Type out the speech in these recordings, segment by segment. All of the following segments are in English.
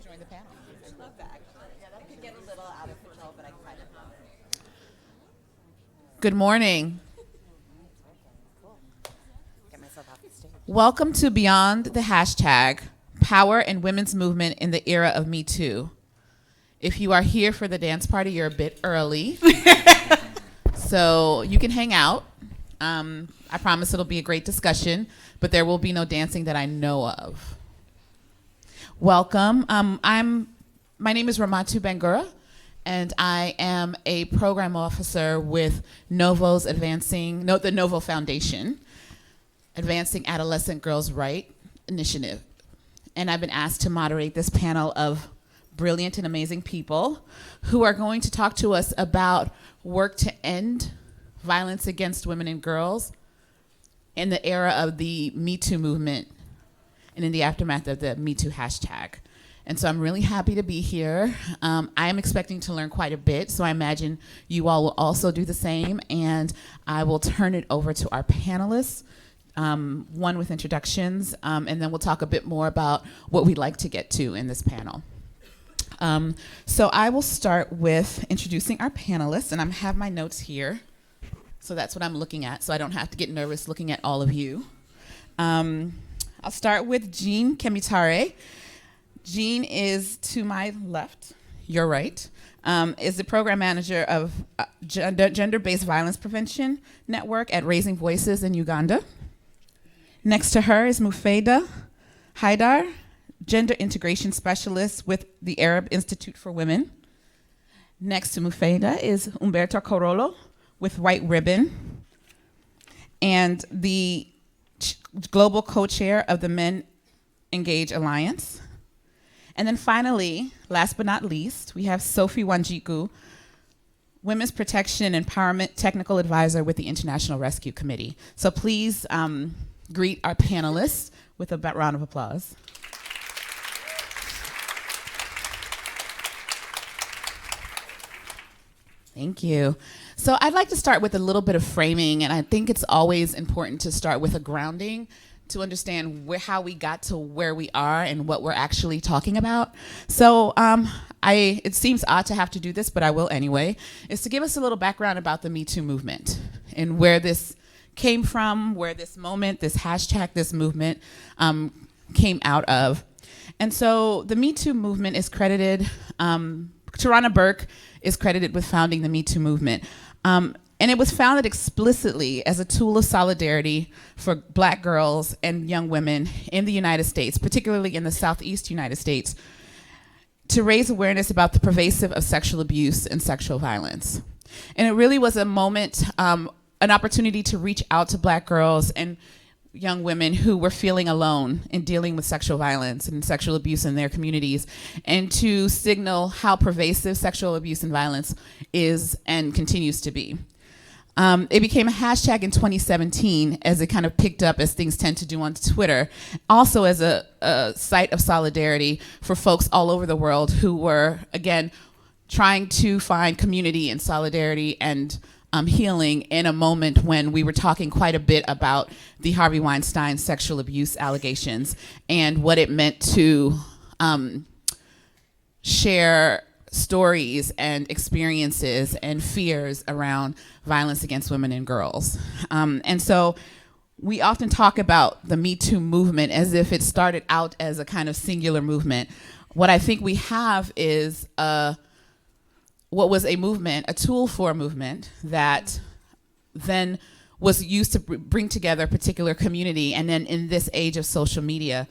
join the panel. I love that, actually. Yeah, that could get a little out of control, but I kind of love it. Good morning. Get myself off the stage. Welcome to Beyond the Hashtag, Power and Women's Movement in the Era of Me Too. If you are here for the dance party, you're a bit early. So you can hang out. I promise it'll be a great discussion, but there will be no dancing that I know of. Welcome. My name is Ramatu Bangura, and I am a program officer with Novo's the Novo Foundation, Advancing Adolescent Girls' Right Initiative. And I've been asked to moderate this panel of brilliant and amazing people who are going to talk to us about work to end violence against women and girls in the era of the Me2 movement and in the aftermath of the Me2 hashtag. And so I'm really happy to be here. I am expecting to learn quite a bit, so I imagine you all will also do the same. And I will turn it over to our panelists, one with introductions, and then we'll talk a bit more about what we'd like to get to in this panel. So I will start with introducing our panelists, and I have my notes here. So that's what I'm looking at, so I don't have to get nervous looking at all of you. I'll start with Jean Kemitare. Jean is to my left, your right, is the program manager of Gender-Based Violence Prevention Network at Raising Voices in Uganda. Next to her is Mufeda Haidar, Gender Integration Specialist with the Arab Institute for Women. Next to Mufeda is Umberto Corolo with White Ribbon, and the global co-chair of the Men Engage Alliance. And then finally, last but not least, we have Sophie Wanjiku, Women's Protection and Empowerment Technical Advisor with the International Rescue Committee. So please greet our panelists with a round of applause. Thank you. So I'd like to start with a little bit of framing, and I think it's always important to start with a grounding to understand how we got to where we are and what we're actually talking about. So it seems odd to have to do this, but I will anyway, is to give us a little background about the Me Too movement and where this came from, where this moment, this hashtag, this movement came out of. And so the Me Too movement is credited, Tarana Burke is credited with founding the Me Too movement. And it was founded explicitly as a tool of solidarity for Black girls and young women in the United States, particularly in the Southeast United States, to raise awareness about the pervasive of sexual abuse and sexual violence. And it really was a moment, an opportunity to reach out to Black girls and young women who were feeling alone in dealing with sexual violence and sexual abuse in their communities, and to signal how pervasive sexual abuse and violence is and continues to be. It became a hashtag in 2017 as it kind of picked up, as things tend to do on Twitter, also as a site of solidarity for folks all over the world who were, again, trying to find community and solidarity and healing in a moment when we were talking quite a bit about the Harvey Weinstein sexual abuse allegations and what it meant to share stories and experiences and fears around violence against women and girls. And so we often talk about the Me Too movement as if it started out as a kind of singular movement. What I think we have is what was a movement, a tool for a movement that then was used to bring together a particular community, and then in this age of social media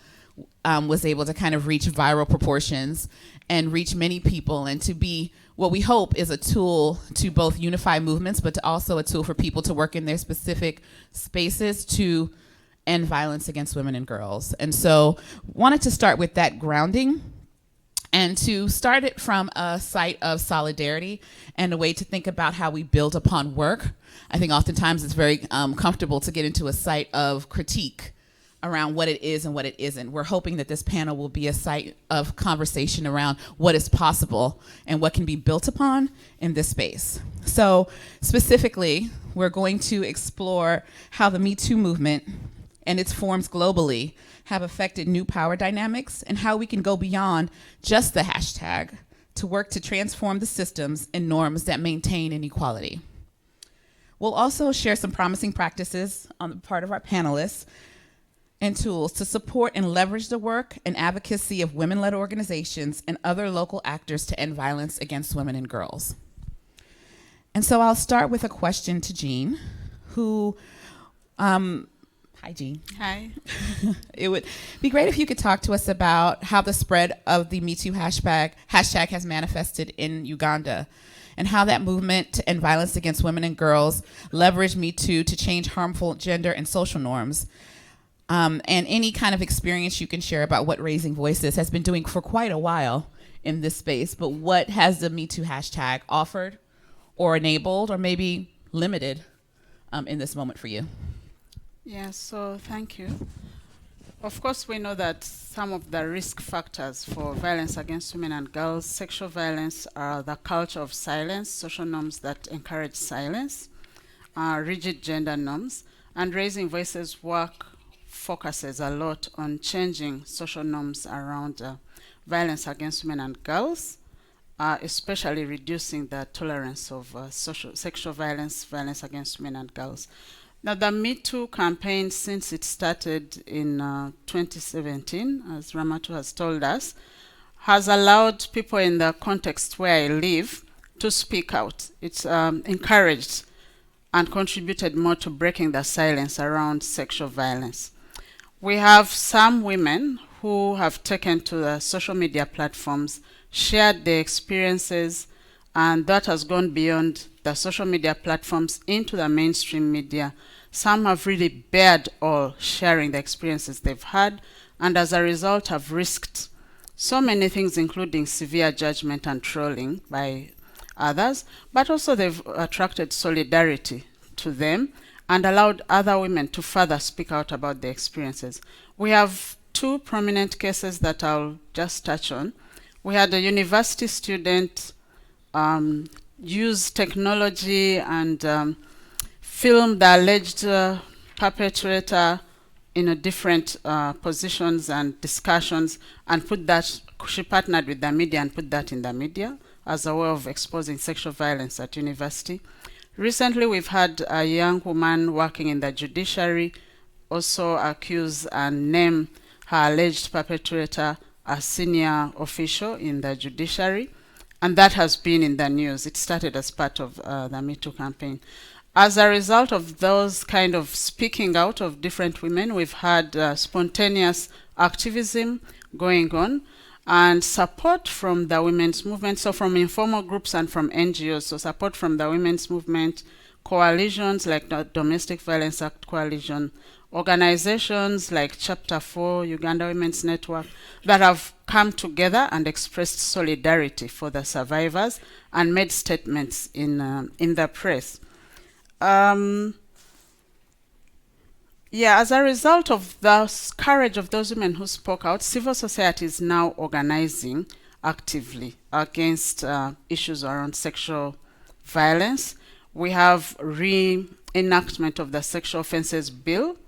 was able to kind of reach viral proportions and reach many people, and to be what we hope is a tool to both unify movements, but to also a tool for people to work in their specific spaces to end violence against women and girls. And so wanted to start with that grounding, and to start it from a site of solidarity and a way to think about how we build upon work. I think oftentimes it's very comfortable to get into a site of critique around what it is and what it isn't. We're hoping that this panel will be a site of conversation around what is possible and what can be built upon in this space. So specifically, we're going to explore how the Me Too movement and its forms globally have affected new power dynamics and how we can go beyond just the hashtag to work to transform the systems and norms that maintain inequality. We'll also share some promising practices on the part of our panelists and tools to support and leverage the work and advocacy of women-led organizations and other local actors to end violence against women and girls. And so I'll start with a question to Jean, who, hi Jean. Hi. It would be great if you could talk to us about how the spread of the Me2 hashtag has manifested in Uganda, and how that movement to end violence against women and girls leveraged Me2 to change harmful gender and social norms. And any kind of experience you can share about what Raising Voices has been doing for quite a while in this space, but what has the Me2 hashtag offered or enabled or maybe limited in this moment for you? Yeah, so thank you. Of course, we know that some of the risk factors for violence against women and girls, sexual violence, are the culture of silence, social norms that encourage silence, rigid gender norms, and Raising Voices work focuses a lot on changing social norms around violence against women and girls, especially reducing the tolerance of sexual violence, violence against women and girls. Now, the Me2 campaign, since it started in 2017, as Ramatu has told us, has allowed people in the context where I live to speak out. It's encouraged and contributed more to breaking the silence around sexual violence. We have some women who have taken to the social media platforms, shared their experiences, and that has gone beyond the social media platforms into the mainstream media. Some have really bared all, sharing the experiences they've had, and as a result have risked so many things, including severe judgment and trolling by others, but also they've attracted solidarity to them and allowed other women to further speak out about their experiences. We have two prominent cases that I'll just touch on. We had a university student use technology and film the alleged perpetrator in a different positions and discussions, and put that, she partnered with the media and put that in the media as a way of exposing sexual violence at university. Recently, we've had a young woman working in the judiciary also accuse and name her alleged perpetrator a senior official in the judiciary, and that has been in the news. It started as part of the Me2 campaign. As a result of those kind of speaking out of different women, we've had spontaneous activism going on, and support from the women's movement, so from informal groups and from NGOs, so support from the women's movement, coalitions like the Domestic Violence Act Coalition, organizations like Chapter 4, Uganda Women's Network, that have come together and expressed solidarity for the survivors and made statements in the press. As a result of the courage of those women who spoke out, civil society is now organizing actively against issues around sexual violence. We have reenactment of the Sexual Offences Bill,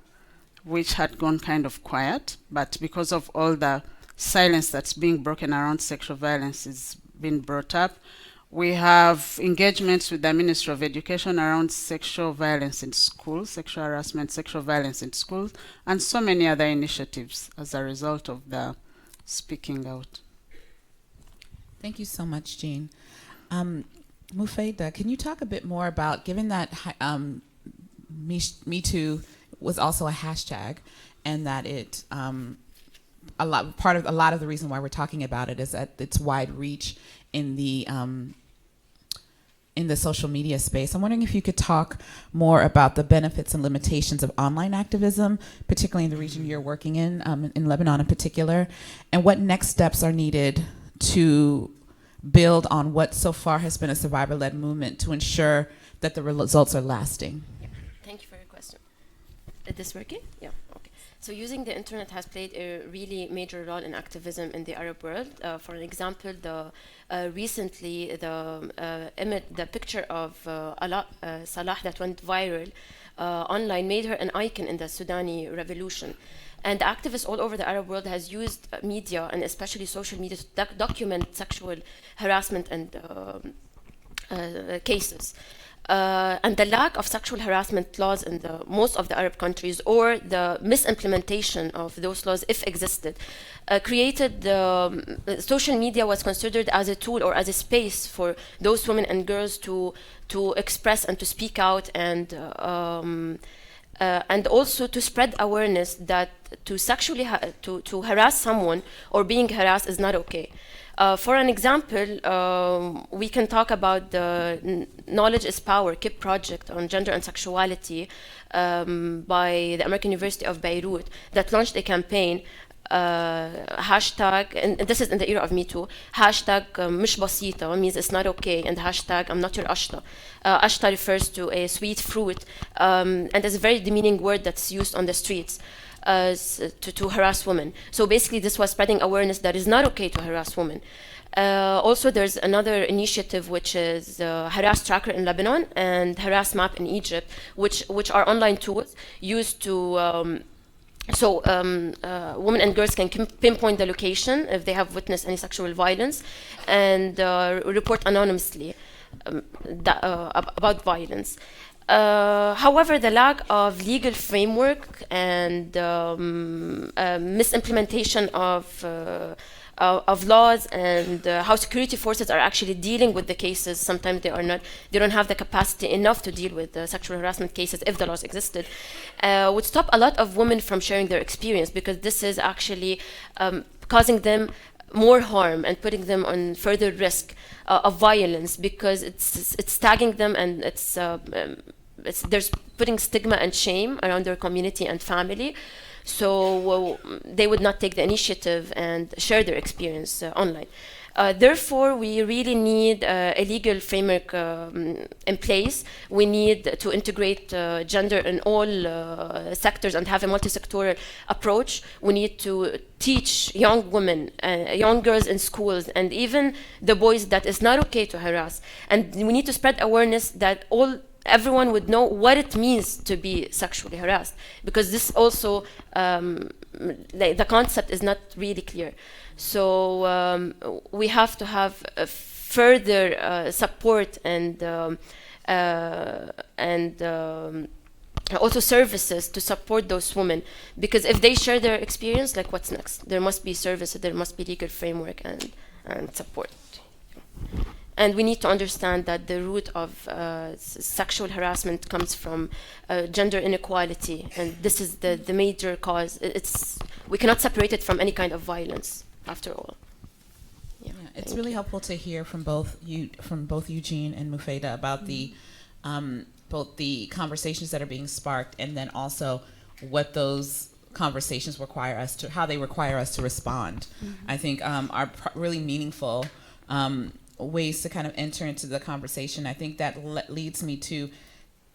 which had gone kind of quiet, but because of all the silence that's being broken around sexual violence, it's been brought up. We have engagements with the Ministry of Education around sexual violence in schools, sexual harassment, sexual violence in schools, and so many other initiatives as a result of the speaking out. Thank you so much, Jean. Mufeda, can you talk a bit more about, given that Me2 was also a hashtag, and that it a lot of the reason why we're talking about it is that its wide reach in the social media space. I'm wondering if you could talk more about the benefits and limitations of online activism, particularly in the region you're working in Lebanon in particular, and what next steps are needed to build on what so far has been a survivor-led movement to ensure that the results are lasting. Yeah. Thank you for your question. Is this working? Yeah. Okay. So using the internet has played a really major role in activism in the Arab world. For an example, recently the picture of Salah that went viral online made her an icon in the Sudani revolution. And activists all over the Arab world has used media, and especially social media, to document sexual harassment and cases. And the lack of sexual harassment laws in most of the Arab countries, or the misimplementation of those laws, if existed, created social media was considered as a tool or as a space for those women and girls to express and to speak out, and also to spread awareness that to sexually to harass someone or being harassed is not okay. For an example, we can talk about the Knowledge is Power KIP project on gender and sexuality by the American University of Beirut that launched a campaign, hashtag, and this is in the era of Me Too, hashtag مش بسيطة means it's not okay, and hashtag I'm not your ashta. Ashta refers to a sweet fruit, and it's a very demeaning word that's used on the streets. To harass women. So basically this was spreading awareness that it's not okay to harass women. Also there's another initiative which is Harass Tracker in Lebanon and Harass Map in Egypt, which are online tools used to women and girls can pinpoint the location if they have witnessed any sexual violence, and report anonymously about violence. However, the lack of legal framework and misimplementation of laws, and how security forces are actually dealing with the cases, sometimes they don't have the capacity enough to deal with sexual harassment cases if the laws existed, would stop a lot of women from sharing their experience, because this is actually causing them more harm and putting them on further risk of violence, because it's tagging them, and there's putting stigma and shame around their community and family. So they would not take the initiative and share their experience online. Therefore, we really need a legal framework in place. We need to integrate gender in all sectors and have a multi-sectoral approach. We need to teach young women, young girls in schools, and even the boys that it's not okay to harass. And we need to spread awareness that everyone would know what it means to be sexually harassed, because this also, the concept is not really clear. So we have to have further support and also services to support those women, because if they share their experience, like what's next? There must be services, there must be legal framework and support. And we need to understand that the root of sexual harassment comes from gender inequality, and this is the major cause. We cannot separate it from any kind of violence, after all. Yeah, it's really helpful to hear from both Eugene and Mufeda about both the conversations that are being sparked, and then also what those conversations require us to, how they require us to respond. I think are really meaningful ways to kind of enter into the conversation. I think that leads me to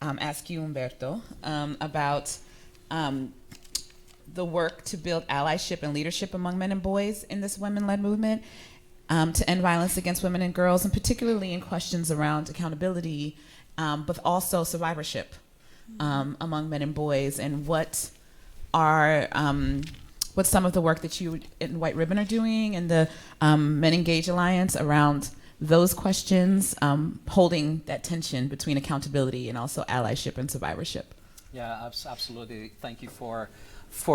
ask you, Umberto, about the work to build allyship and leadership among men and boys in this women-led movement, to end violence against women and girls, and particularly in questions around accountability, but also survivorship among men and boys, and what's some of the work that you in White Ribbon are doing, and the Men Engage Alliance around those questions, holding that tension between accountability and also allyship and survivorship. Yeah, absolutely. Thank you for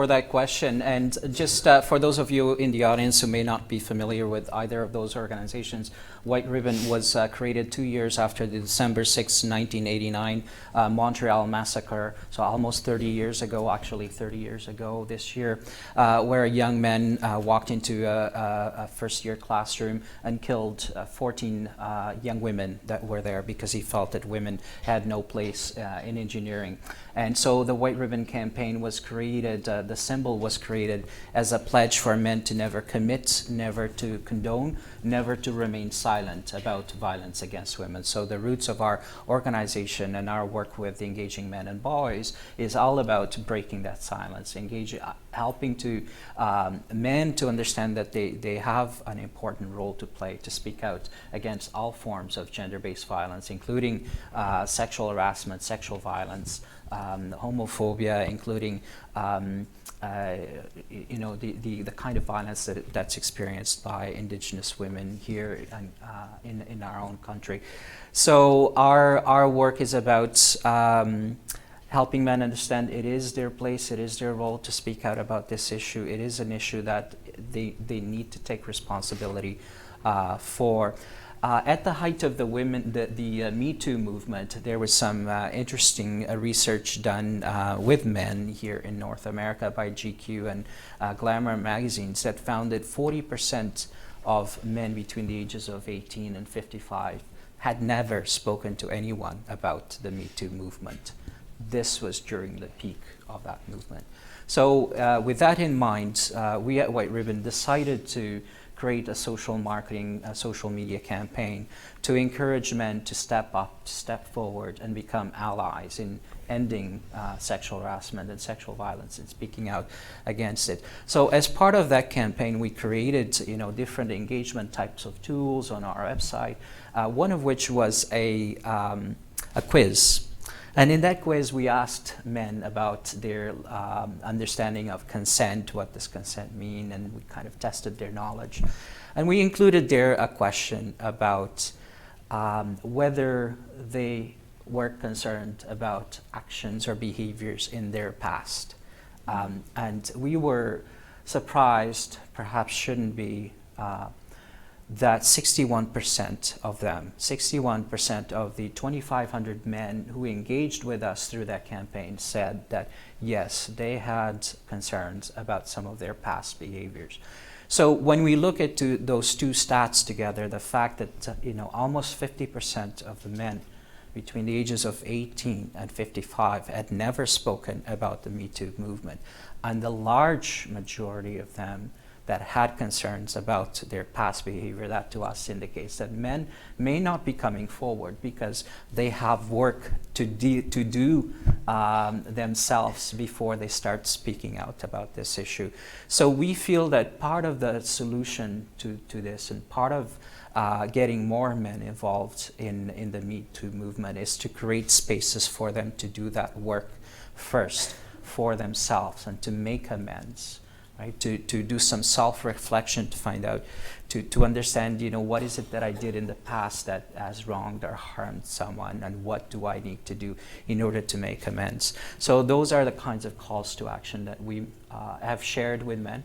that question. And just for those of you in the audience who may not be familiar with either of those organizations, White Ribbon was created 2 years after the December 6, 1989 Montreal Massacre, so almost 30 years ago, actually 30 years ago this year, where a young man walked into a first-year classroom and killed 14 young women that were there because he felt that women had no place in engineering. And so the White Ribbon campaign was created, the symbol was created as a pledge for men to never commit, never to condone, never to remain silent about violence against women. So the roots of our organization and our work with engaging men and boys is all about breaking that silence, helping to men to understand that they have an important role to play, to speak out against all forms of gender-based violence, including sexual harassment, sexual violence, homophobia, including the kind of violence that's experienced by Indigenous women here in our own country. So our work is about helping men understand it is their place, it is their role to speak out about this issue. It is an issue that they need to take responsibility for. At the height of the Me2 movement, there was some interesting research done with men here in North America by GQ and Glamour magazines that found that 40% of men between the ages of 18 and 55 had never spoken to anyone about the Me2 movement. This was during the peak of that movement. So with that in mind, we at White Ribbon decided to create a social marketing, social media campaign to encourage men to step up, to step forward and become allies in ending sexual harassment and sexual violence and speaking out against it. So as part of that campaign, we created different engagement types of tools on our website, one of which was a quiz. And in that quiz, we asked men about their understanding of consent, what does consent mean, and we kind of tested their knowledge. And we included there a question about whether they were concerned about actions or behaviors in their past. And we were surprised, perhaps shouldn't be, that 61% of them, 61% of the 2,500 men who engaged with us through that campaign said that, yes, they had concerns about some of their past behaviors. So when we look at those two stats together, the fact that almost 50% of the men between the ages of 18 and 55 had never spoken about the Me2 movement, and the large majority of them that had concerns about their past behavior, that to us indicates that men may not be coming forward because they have work to do themselves before they start speaking out about this issue. So we feel that part of the solution to this and part of getting more men involved in the Me2 movement is to create spaces for them to do that work first for themselves and to make amends. Right? To do some self-reflection, to find out, to understand, what is it that I did in the past that has wronged or harmed someone, and what do I need to do in order to make amends. So those are the kinds of calls to action that we have shared with men.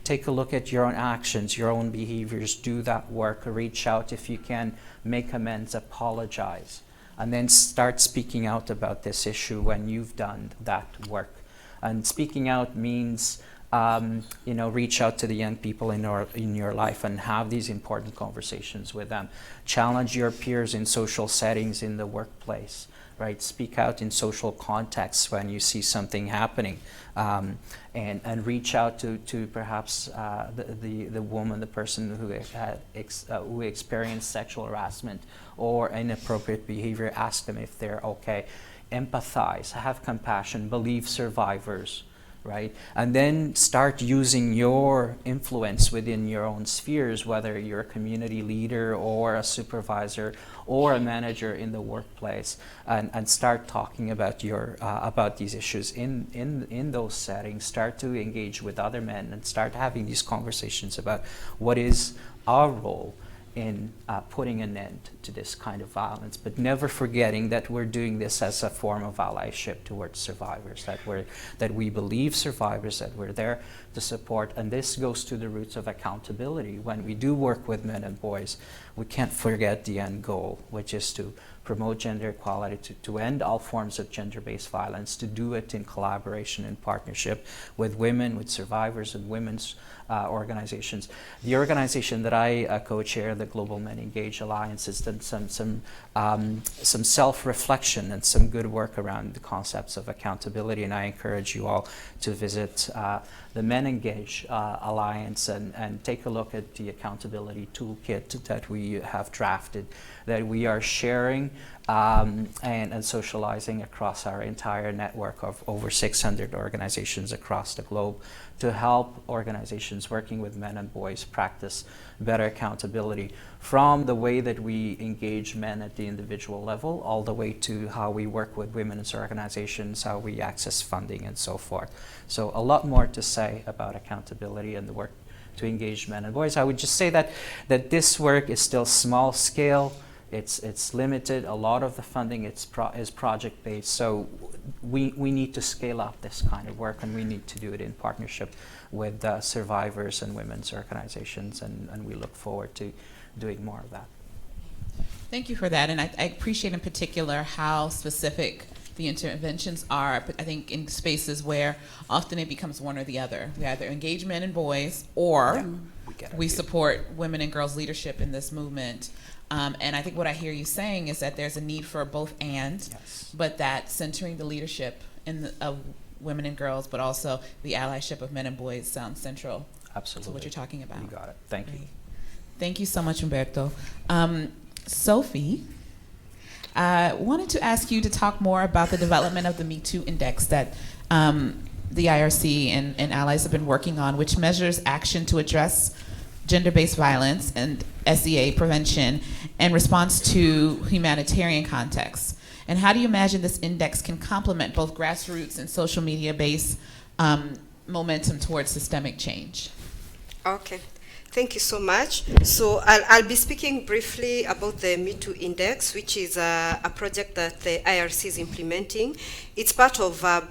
Take a look at your own actions, your own behaviors, do that work, reach out if you can, make amends, apologize, and then start speaking out about this issue when you've done that work. And speaking out means reach out to the young people in your life and have these important conversations with them. Challenge your peers in social settings in the workplace, right? Speak out in social contexts when you see something happening, and reach out to perhaps the woman, the person who experienced sexual harassment or inappropriate behavior. Ask them if they're okay. Empathize, have compassion, believe survivors. Right? And then start using your influence within your own spheres, whether you're a community leader or a supervisor or a manager in the workplace, and start talking about about these issues in those settings. Start to engage with other men and start having these conversations about what is our role in putting an end to this kind of violence, but never forgetting that we're doing this as a form of allyship towards survivors, that we believe survivors, that we're there to support, and this goes to the roots of accountability. When we do work with men and boys, we can't forget the end goal, which is to promote gender equality, to end all forms of gender-based violence, to do it in collaboration and partnership with women, with survivors and women's organizations. The organization that I co-chair, the Global Men Engage Alliance, has done some self-reflection and some good work around the concepts of accountability, and I encourage you all to visit the Men Engage Alliance and take a look at the accountability toolkit that we have drafted, that we are sharing sharing and socializing across our entire network of over 600 organizations across the globe to help organizations working with men and boys practice better accountability, from the way that we engage men at the individual level all the way to how we work with women's organizations, how we access funding, and so forth. So a lot more to say about accountability and the work to engage men and boys. I would just say that this work is still small scale. It's limited. A lot of the funding is project based. So we need to scale up this kind of work, and we need to do it in partnership with survivors and women's organizations, and we look forward to doing more of that. Thank you for that, and I appreciate in particular how specific the interventions are. But I think in spaces where often it becomes one or the other. We either engage men and boys, or we support women and girls leadership in this movement. And I think what I hear you saying is that there's a need for both and, Yes. but that centering the leadership of women and girls, but also the allyship of men and boys sounds central Absolutely. to what you're talking about. You got it. Thank you. Great. Thank you so much, Umberto. Sophie, I wanted to ask you to talk more about the development of the Me2 Index that the IRC and allies have been working on, which measures action to address gender-based violence and SEA prevention and response to humanitarian contexts. And how do you imagine this index can complement both grassroots and social media-based momentum towards systemic change? Okay. Thank you so much. So I'll be speaking briefly about the Me2 Index, which is a project that the IRC is implementing. It's part of a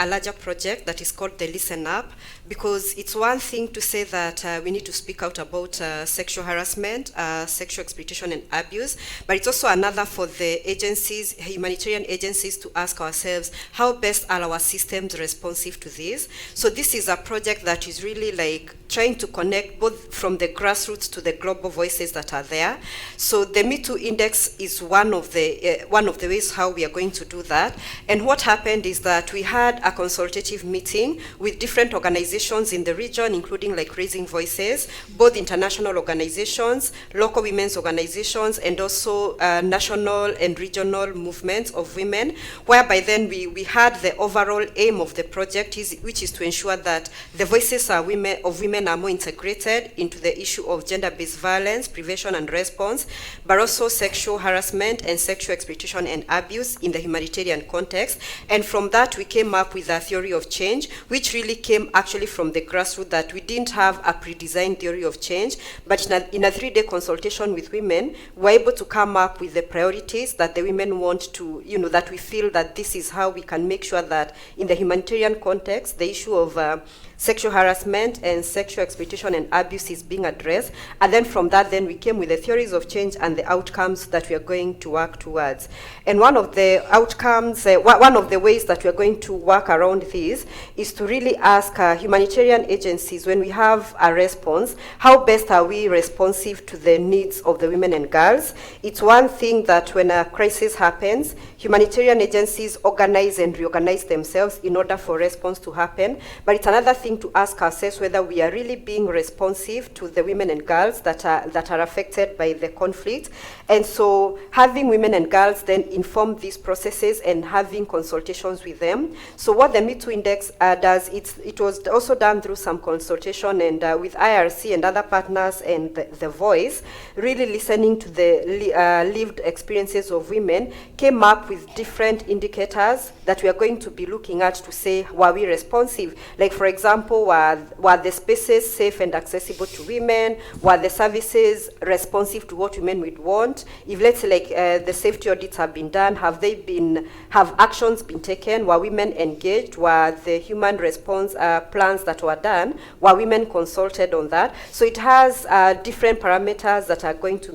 larger project that is called the Listen Up, because it's one thing to say that we need to speak out about sexual harassment, sexual exploitation and abuse, but it's also another for the agencies, humanitarian agencies, to ask ourselves, how best are our systems responsive to this? So this is a project that is really like trying to connect both from the grassroots to the global voices that are there. So the Me2 Index is one of the ways how we are going to do that. And what happened is that we had a consultative meeting with different organizations in the region, including like Raising Voices, both international organizations, local women's organizations, and also national and regional movements of women, whereby then we had the overall aim of the project, which is to ensure that the voices of women are more integrated into the issue of gender-based violence, prevention and response, but also sexual harassment and sexual exploitation and abuse in the humanitarian context. And from that, we came up with a theory of change, which really came actually from the grassroots, that we didn't have a pre-designed theory of change, but in a 3-day consultation with women, we're able to come up with the priorities that the women want to, that we feel that this is how we can make sure that in the humanitarian context, the issue of sexual harassment and sexual exploitation and abuse is being addressed. And then from that, then we came with the theories of change and the outcomes that we are going to work towards. And one of the outcomes, one of the ways that we are going to work around this is to really ask humanitarian agencies, when we have a response, how best are we responsive to the needs of the women and girls? It's one thing that when a crisis happens, humanitarian agencies organize and reorganize themselves in order for response to happen. But it's another thing to ask ourselves whether we are really being responsive to the women and girls that are affected by the conflict. And so having women and girls then inform these processes and having consultations with them. So what the Me2 Index does, it was also done through some consultation and with IRC and other partners and the Voice, really listening to the lived experiences of women, came up with different indicators that we are going to be looking at to say, were we responsive? Like, for example, were the spaces safe and accessible to women? Were the services responsive to what women would want? If, let's say, like the safety audits have been done, have actions been taken? Were women engaged? Were the human response plans that were done, were women consulted on that? So it has different parameters that are going to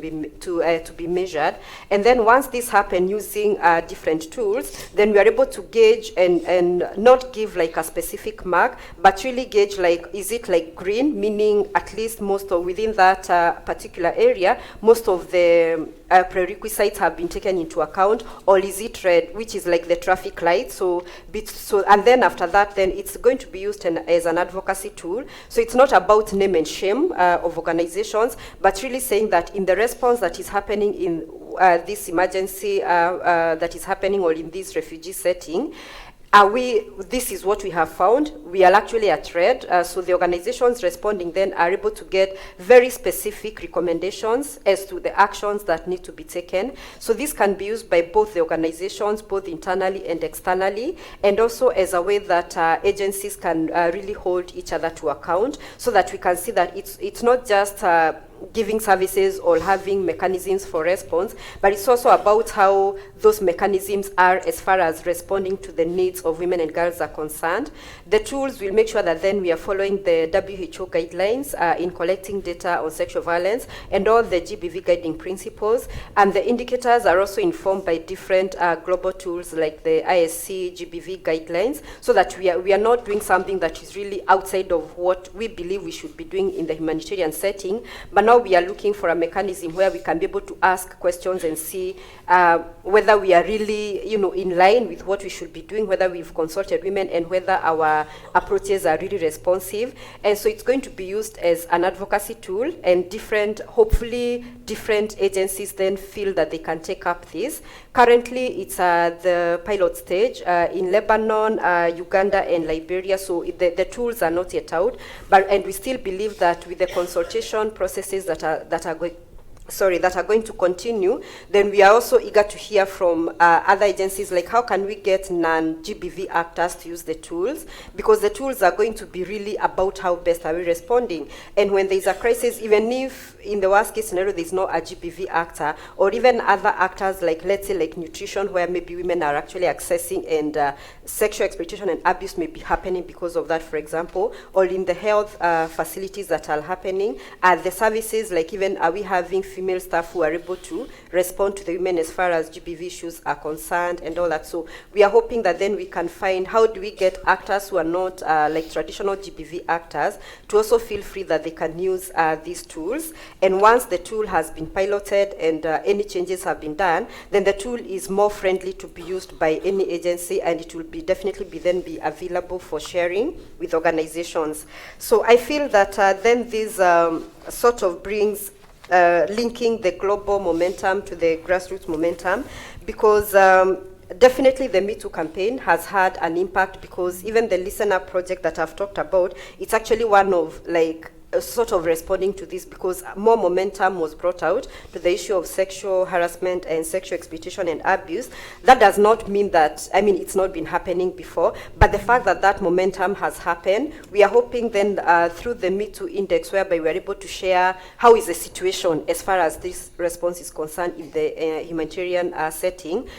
be measured. And then once this happens using different tools, then we are able to gauge and not give like a specific mark, but really gauge, like, is it like green, meaning at least most of within that particular area, most of the prerequisites have been taken into account, or is it red, which is like the traffic light? So and then after that, then it's going to be used as an advocacy tool. So it's not about name and shame of organizations, but really saying that in the response that is happening in this emergency that is happening or in this refugee setting, this is what we have found. We are actually at red. So the organizations responding then are able to get very specific recommendations as to the actions that need to be taken. So this can be used by both the organizations, both internally and externally, and also as a way that agencies can really hold each other to account, so that we can see that it's not just giving services or having mechanisms for response, but it's also about how those mechanisms are as far as responding to the needs of women and girls are concerned. The tools will make sure that then we are following the WHO guidelines in collecting data on sexual violence and all the GBV guiding principles, and the indicators are also informed by different global tools like the ISC GBV guidelines, so that we are not doing something that is really outside of what we believe we should be doing in the humanitarian setting, but now we are looking for a mechanism where we can be able to ask questions and see whether we are really, in line with what we should be doing, whether we've consulted women, and whether our approaches are really responsive. And so it's going to be used as an advocacy tool, and hopefully different agencies then feel that they can take up this. Currently, it's the pilot stage in Lebanon, Uganda, and Liberia. So the tools are not yet out, and we still believe that with the consultation processes that are going to continue, then we are also eager to hear from other agencies, like how can we get non-GBV actors to use the tools, because the tools are going to be really about how best are we responding. And when there's a crisis, even if in the worst case scenario there's not a GBV actor, or even other actors, like let's say like nutrition, where maybe women are actually accessing, and sexual exploitation and abuse may be happening because of that, for example, or in the health facilities that are happening, the services, like even are we having female staff who are able to respond to the women as far as GBV issues are concerned and all that. So we are hoping that then we can find how do we get actors who are not like traditional GBV actors to also feel free that they can use these tools. And once the tool has been piloted and any changes have been done, then the tool is more friendly to be used by any agency, and it will definitely be available for sharing with organizations. So I feel that then this sort of brings linking the global momentum to the grassroots momentum, because definitely the Me2 campaign has had an impact, because even the Listen Up project that I've talked about, it's actually one of like sort of responding to this, because more momentum was brought out to the issue of sexual harassment and sexual exploitation and abuse. That does not mean that, it's not been happening before, but the fact that that momentum has happened, we are hoping then through the Me2 index, whereby we are able to share how is the situation as far as this response is concerned in the humanitarian setting.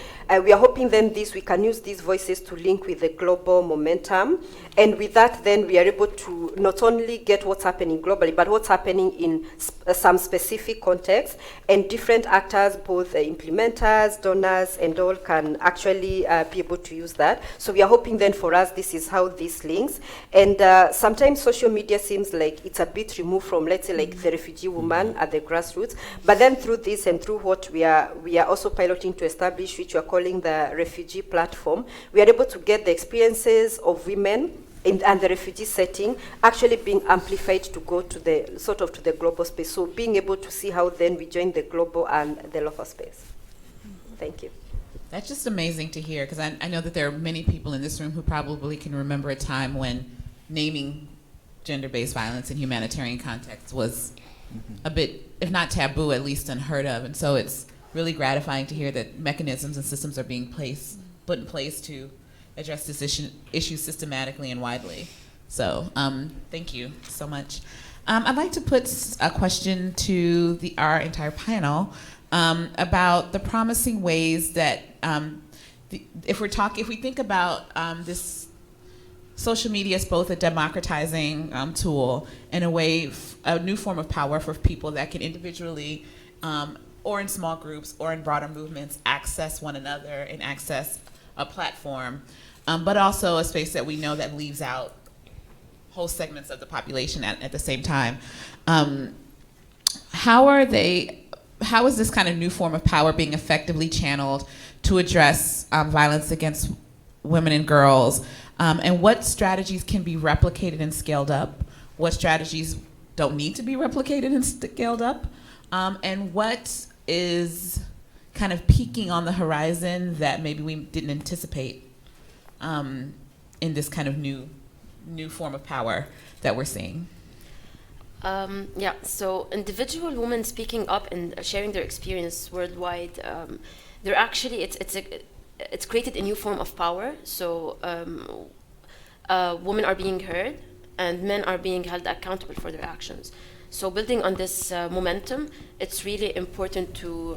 We are hoping then we can use these voices to link with the global momentum. And with that, then we are able to not only get what's happening globally, but what's happening in some specific context. And different actors, both implementers, donors, and all can actually be able to use that. So we are hoping then for us, this is how this links. And sometimes social media seems like it's a bit removed from, let's say, like the refugee woman at the grassroots. But then through this and through what we are also piloting to establish, which we are calling the refugee platform, we are able to get the experiences of women and the refugee setting actually being amplified to go to the global space. So being able to see how then we join the global and the local space. Thank you. That's just amazing to hear, because I know that there are many people in this room who probably can remember a time when naming gender-based violence in humanitarian contexts was a bit, if not taboo, at least unheard of. And so it's really gratifying to hear that mechanisms and systems are being put in place to address this issue systematically and widely. So thank you so much. I'd like to put a question to our entire panel about the promising ways that if we think about this social media is both a democratizing tool and a new form of power for people that can individually or in small groups or in broader movements access one another and access a platform, but also a space that we know that leaves out whole segments of the population at the same time. How is this kind of new form of power being effectively channeled to address violence against women and girls? And what strategies can be replicated and scaled up? What strategies don't need to be replicated and scaled up? And what is kind of peeking on the horizon that maybe we didn't anticipate in this kind of new form of power that we're seeing? Yeah, so individual women speaking up and sharing their experience worldwide, they're actually, it's created a new form of power. So women are being heard and men are being held accountable for their actions. So building on this momentum, it's really important to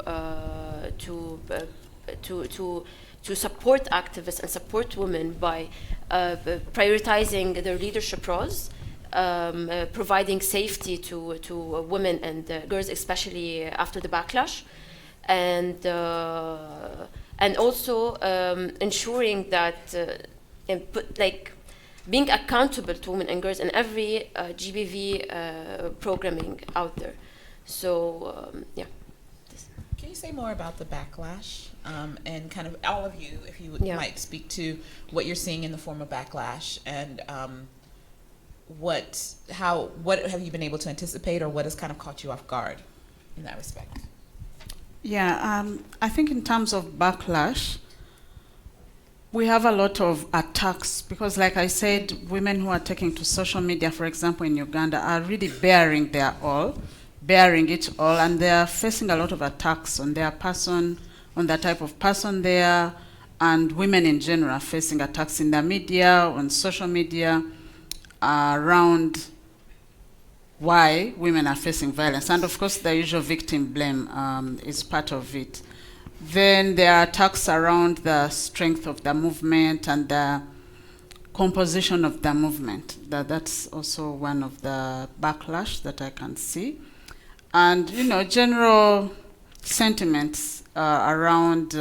support activists and support women by prioritizing their leadership roles, providing safety to women and girls, especially after the backlash, and also ensuring that being accountable to women and girls in every GBV programming out there. So yeah. Can you say more about the backlash and kind of all of you, if you might speak to what you're seeing in the form of backlash and what have you been able to anticipate, or what has kind of caught you off guard in that respect? Yeah, I think in terms of backlash, we have a lot of attacks because, like I said, women who are taking to social media, for example, in Uganda, are really bearing it all, and they are facing a lot of attacks on their person, on the type of person they are, and women in general are facing attacks in the media, on social media, around why women are facing violence. And of course, the usual victim blame is part of it. Then there are attacks around the strength of the movement and the composition of the movement. That's also one of the backlash that I can see. And, general sentiments around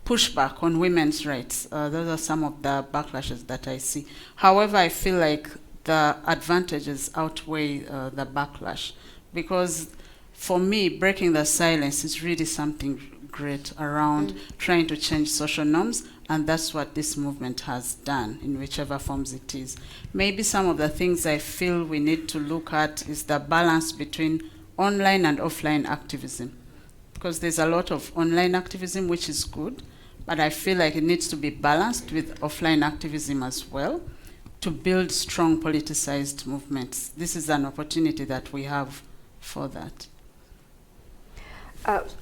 pushback on women's rights. Those are some of the backlashes that I see. However, I feel like the advantages outweigh the backlash, because for me, breaking the silence is really something great around trying to change social norms, and that's what this movement has done in whichever forms it is. Maybe some of the things I feel we need to look at is the balance between online and offline activism, because there's a lot of online activism which is good, but I feel like it needs to be balanced with offline activism as well to build strong politicized movements. This is an opportunity that we have for that.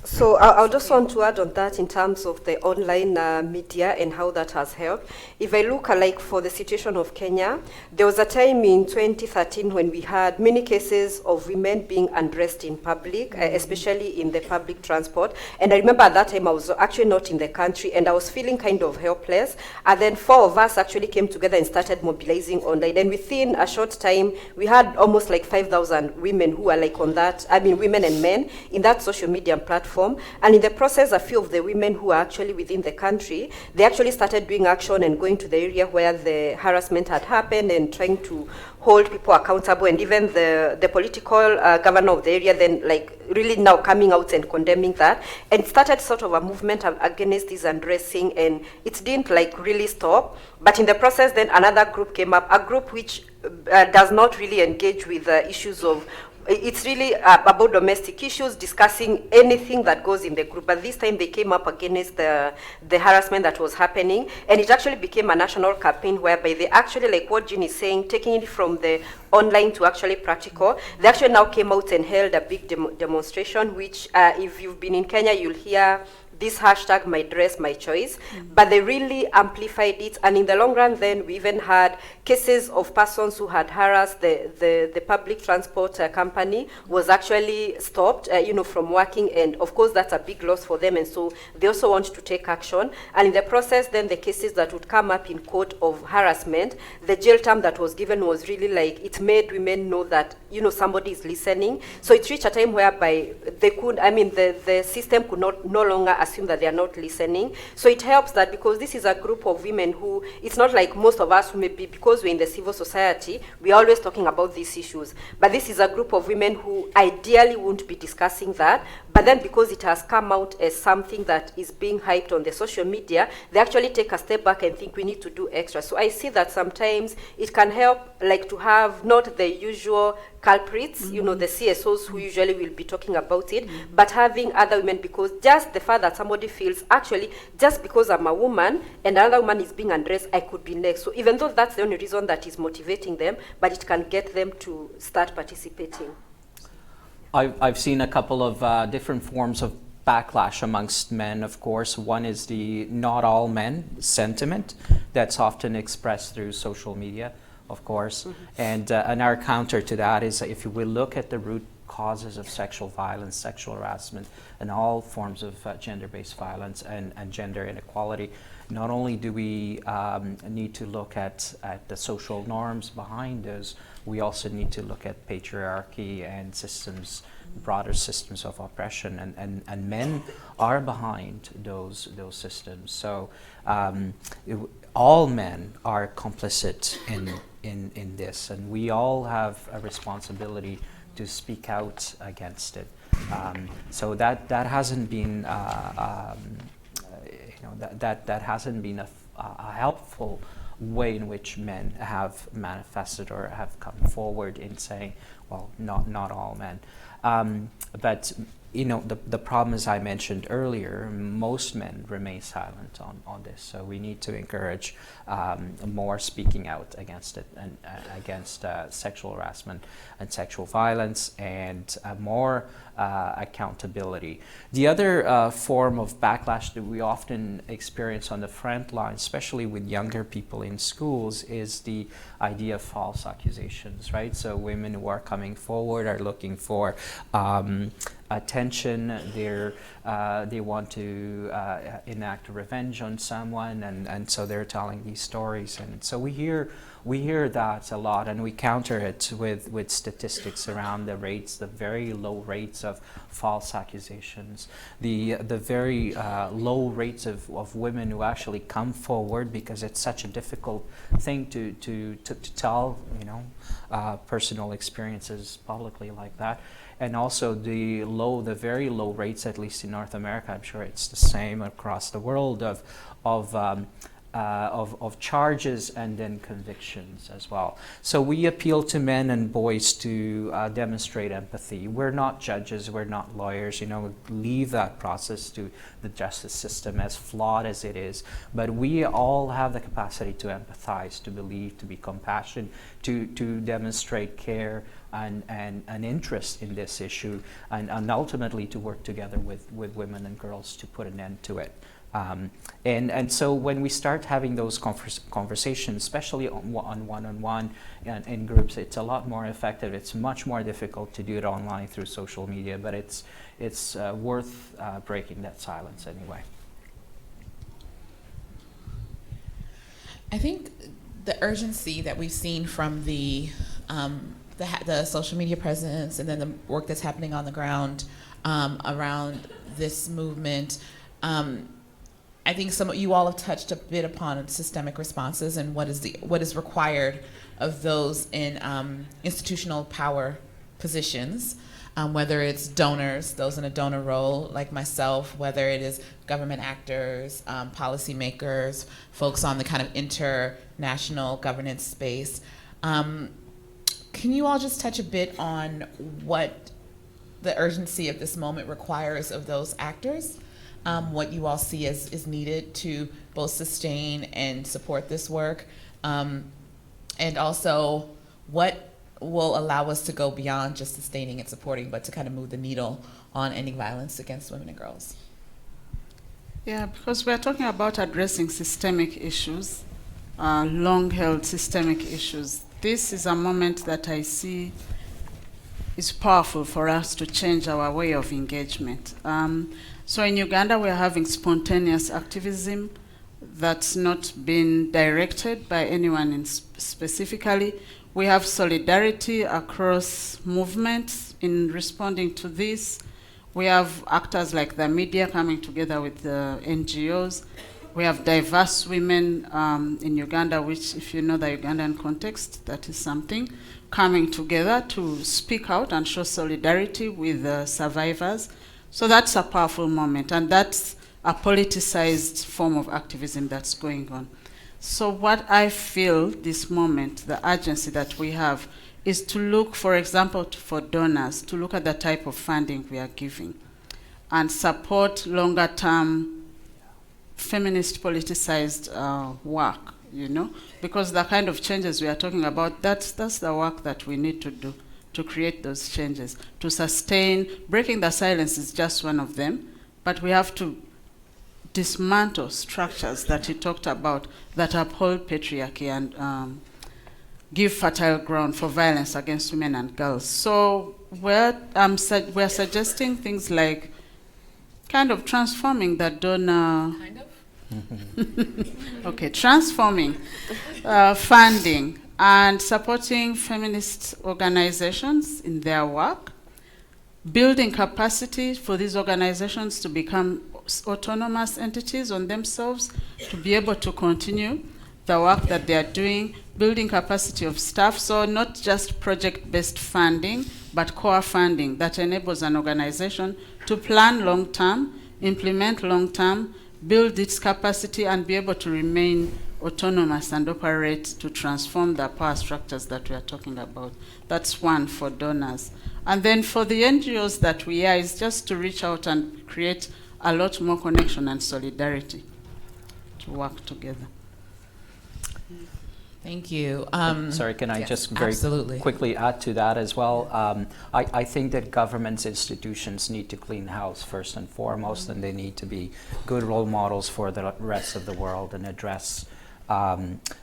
So I'll just want to add on that in terms of the online media and how that has helped. If I look for the situation of Kenya, there was a time in 2013 when we had many cases of women being undressed in public, especially in the public transport. And I remember at that time I was actually not in the country and I was feeling kind of helpless. And then 4 of us actually came together and started mobilizing online. And within a short time, we had almost 5,000 women who are on that, women and men in that social media platform. And in the process, a few of the women who are actually within the country, they actually started doing action and going to the area where the harassment had happened and trying to hold people accountable. And even the political governor of the area then really now coming out and condemning that. And it started sort of a movement against this undressing, and it didn't really stop. But in the process, then another group came up, a group which does not really engage with the issues of, it's really about domestic issues, discussing anything that goes in the group. But this time they came up against the harassment that was happening. And it actually became a national campaign whereby they actually, like what Jean is saying, taking it from the online to actually practical. They actually now came out and held a big demonstration, which if you've been in Kenya, you'll hear this hashtag, my dress, my choice, but they really amplified it. And in the long run, then we even had cases of persons who had harassed the public transport company was actually stopped, from working. And of course, that's a big loss for them. And so they also want to take action. And in the process, then the cases that would come up in court of harassment, the jail term that was given was really it made women know that, somebody is listening. So it reached a time whereby they could, the system could no longer assume that they are not listening. So it helps that because this is a group of women who, it's not like most of us who maybe, because we're in the civil society, we're always talking about these issues. But this is a group of women who ideally won't be discussing that, but then because it has come out as something that is being hyped on the social media, they actually take a step back and think we need to do extra. So I see that sometimes it can help, like, to have not the usual culprits, you know, the CSOs who usually will be talking about it, but having other women, because just the fact that somebody feels, actually, just because I'm a woman and another woman is being undressed, I could be next. So even though that's the only reason that is motivating them, but it can get them to start participating. I've seen a couple of different forms of backlash amongst men, of course. One is the not all men sentiment that's often expressed through social media, of course. And our counter to that is, if we look at the root causes of sexual violence, sexual harassment, and all forms of gender-based violence and gender inequality, not only do we need to look at the social norms behind those, we also need to look at patriarchy and systems, broader systems of oppression, and men are behind those systems. So all men are complicit in this, and we all have a responsibility to speak out against it. So that hasn't been that hasn't been a helpful way in which men have manifested or have come forward in saying, well, not all men. But you know, the problem, as I mentioned earlier, most men remain silent on this. So we need to encourage more speaking out against it, and against sexual harassment and sexual violence, and more accountability. The other form of backlash that we often experience on the front line, especially with younger people in schools, is the idea of false accusations, right? So women who are coming forward are looking for attention. They want to enact revenge on someone, and so they're telling these stories, and so we hear that a lot, and we counter it with statistics around the rates, the very low rates of false accusations, the very low rates of women who actually come forward, because it's such a difficult thing to tell, you know, personal experiences publicly like that. And also the very low rates, at least in North America, I'm sure it's the same across the world, of charges and then convictions as well. So we appeal to men and boys to demonstrate empathy. We're not judges, we're not lawyers, you know, leave that process to the justice system, as flawed as it is. But we all have the capacity to empathize, to believe, to be compassionate, to demonstrate care and an interest in this issue, and ultimately to work together with women and girls to put an end to it. And so when we start having those conversations, especially on one-on-one and in groups, it's a lot more effective. It's much more difficult to do it online through social media, but it's worth breaking that silence anyway. I think the urgency that we've seen from the social media presence, and then the work that's happening on the ground around this movement, I think some of you all have touched a bit upon systemic responses and what is required of those in institutional power positions, whether it's donors, those in a donor role like myself, whether it is government actors, policymakers, folks on the kind of international governance space. Can you all just touch a bit on what the urgency of this moment requires of those actors? What you all see is needed to both sustain and support this work, and also what will allow us to go beyond just sustaining and supporting, but to kind of move the needle on ending violence against women and girls. Yeah, because we're talking about addressing systemic issues, long-held systemic issues. This is a moment that I see is powerful for us to change our way of engagement. So in Uganda, we're having spontaneous activism that's not been directed by anyone specifically. We have solidarity across movements in responding to this. We have actors like the media coming together with the NGOs. We have diverse women in Uganda, which, if you know the Ugandan context, that is something, coming together to speak out and show solidarity with survivors. So that's a powerful moment, and that's a politicized form of activism that's going on. So what I feel this moment, the urgency that we have, is to look, for example, for donors, to look at the type of funding we are giving and support longer-term feminist politicized work, you know, because the kind of changes we are talking about, that's the work that we need to do to create those changes, to sustain. Breaking the silence is just one of them, but we have to dismantle structures that he talked about that uphold patriarchy and give fertile ground for violence against women and girls. So we're suggesting things like kind of transforming the donor. Kind of? Okay, transforming funding and supporting feminist organizations in their work, building capacity for these organizations to become autonomous entities on themselves, to be able to continue the work that they are doing, building capacity of staff, so not just project-based funding, but core funding that enables an organization to plan long-term, implement long-term, build its capacity, and be able to remain autonomous and operate to transform the power structures that we are talking about. That's one for donors. And then for the NGOs that we are, is just to reach out and create a lot more connection and solidarity to work together. Thank you. Sorry, can I yes, just very absolutely. quickly add to that as well? I think that governments, institutions need to clean house first and foremost, and they need to be good role models for the rest of the world and address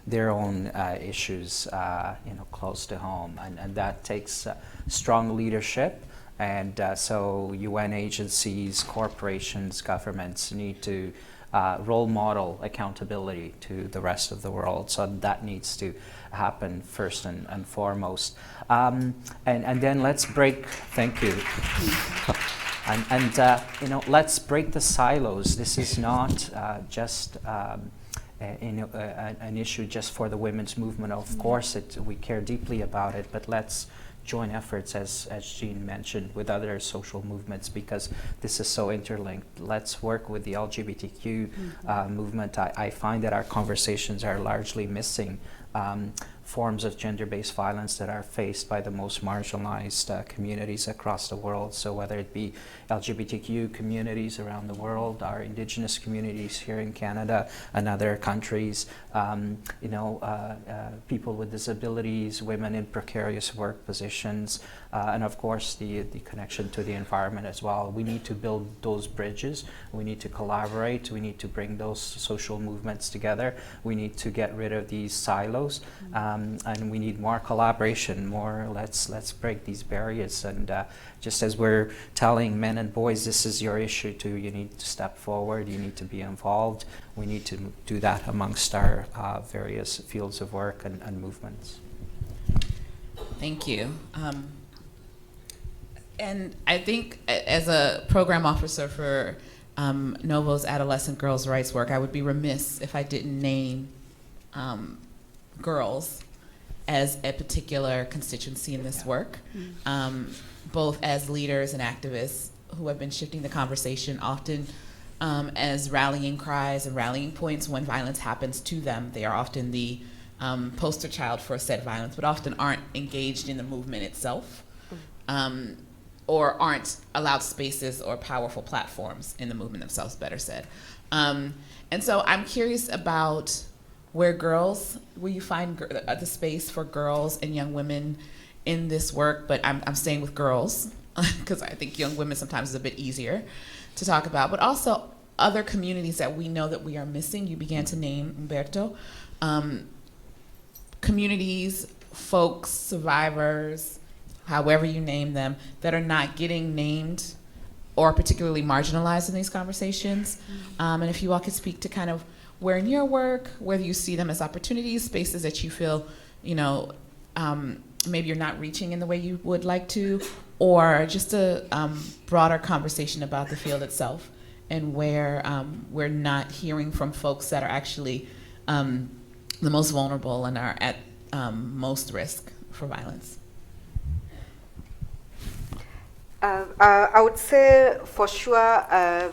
their own issues, close to home, and that takes strong leadership. And so UN agencies, corporations, governments need to role model accountability to the rest of the world. So that needs to happen first and foremost. And then let's break, thank you. Let's break the silos. This is not just an issue just for the women's movement. Of course, we care deeply about it, but let's join efforts, as Jean mentioned, with other social movements, because this is so interlinked. Let's work with the LGBTQ movement. I find that our conversations are largely missing forms of gender-based violence that are faced by the most marginalized communities across the world. So whether it be LGBTQ communities around the world, our indigenous communities here in Canada and other countries, people with disabilities, women in precarious work positions, and of course the connection to the environment as well. We need to build those bridges. We need to collaborate. We need to bring those social movements together. We need to get rid of these silos. And we need more collaboration, let's break these barriers. And just as we're telling men and boys, this is your issue too, you need to step forward, you need to be involved. We need to do that amongst our various fields of work and movements. Thank you. And I think as a program officer for Novo's adolescent girls' rights work, I would be remiss if I didn't name girls as a particular constituency in this work, both as leaders and activists who have been shifting the conversation, often as rallying cries and rallying points when violence happens to them. They are often the poster child for said violence, but often aren't engaged in the movement itself, or aren't allowed spaces or powerful platforms in the movement themselves, better said. And so I'm curious about where you find the space for girls and young women in this work, but I'm staying with girls because I think young women sometimes is a bit easier to talk about, but also other communities that we know that we are missing. You began to name, Umberto, communities, folks, survivors, however you name them, that are not getting named or particularly marginalized in these conversations. And if you all could speak to kind of where in your work, whether you see them as opportunities, spaces that you feel, maybe you're not reaching in the way you would like to, or just a broader conversation about the field itself and where we're not hearing from folks that are actually the most vulnerable and are at most risk for violence. I would say for sure,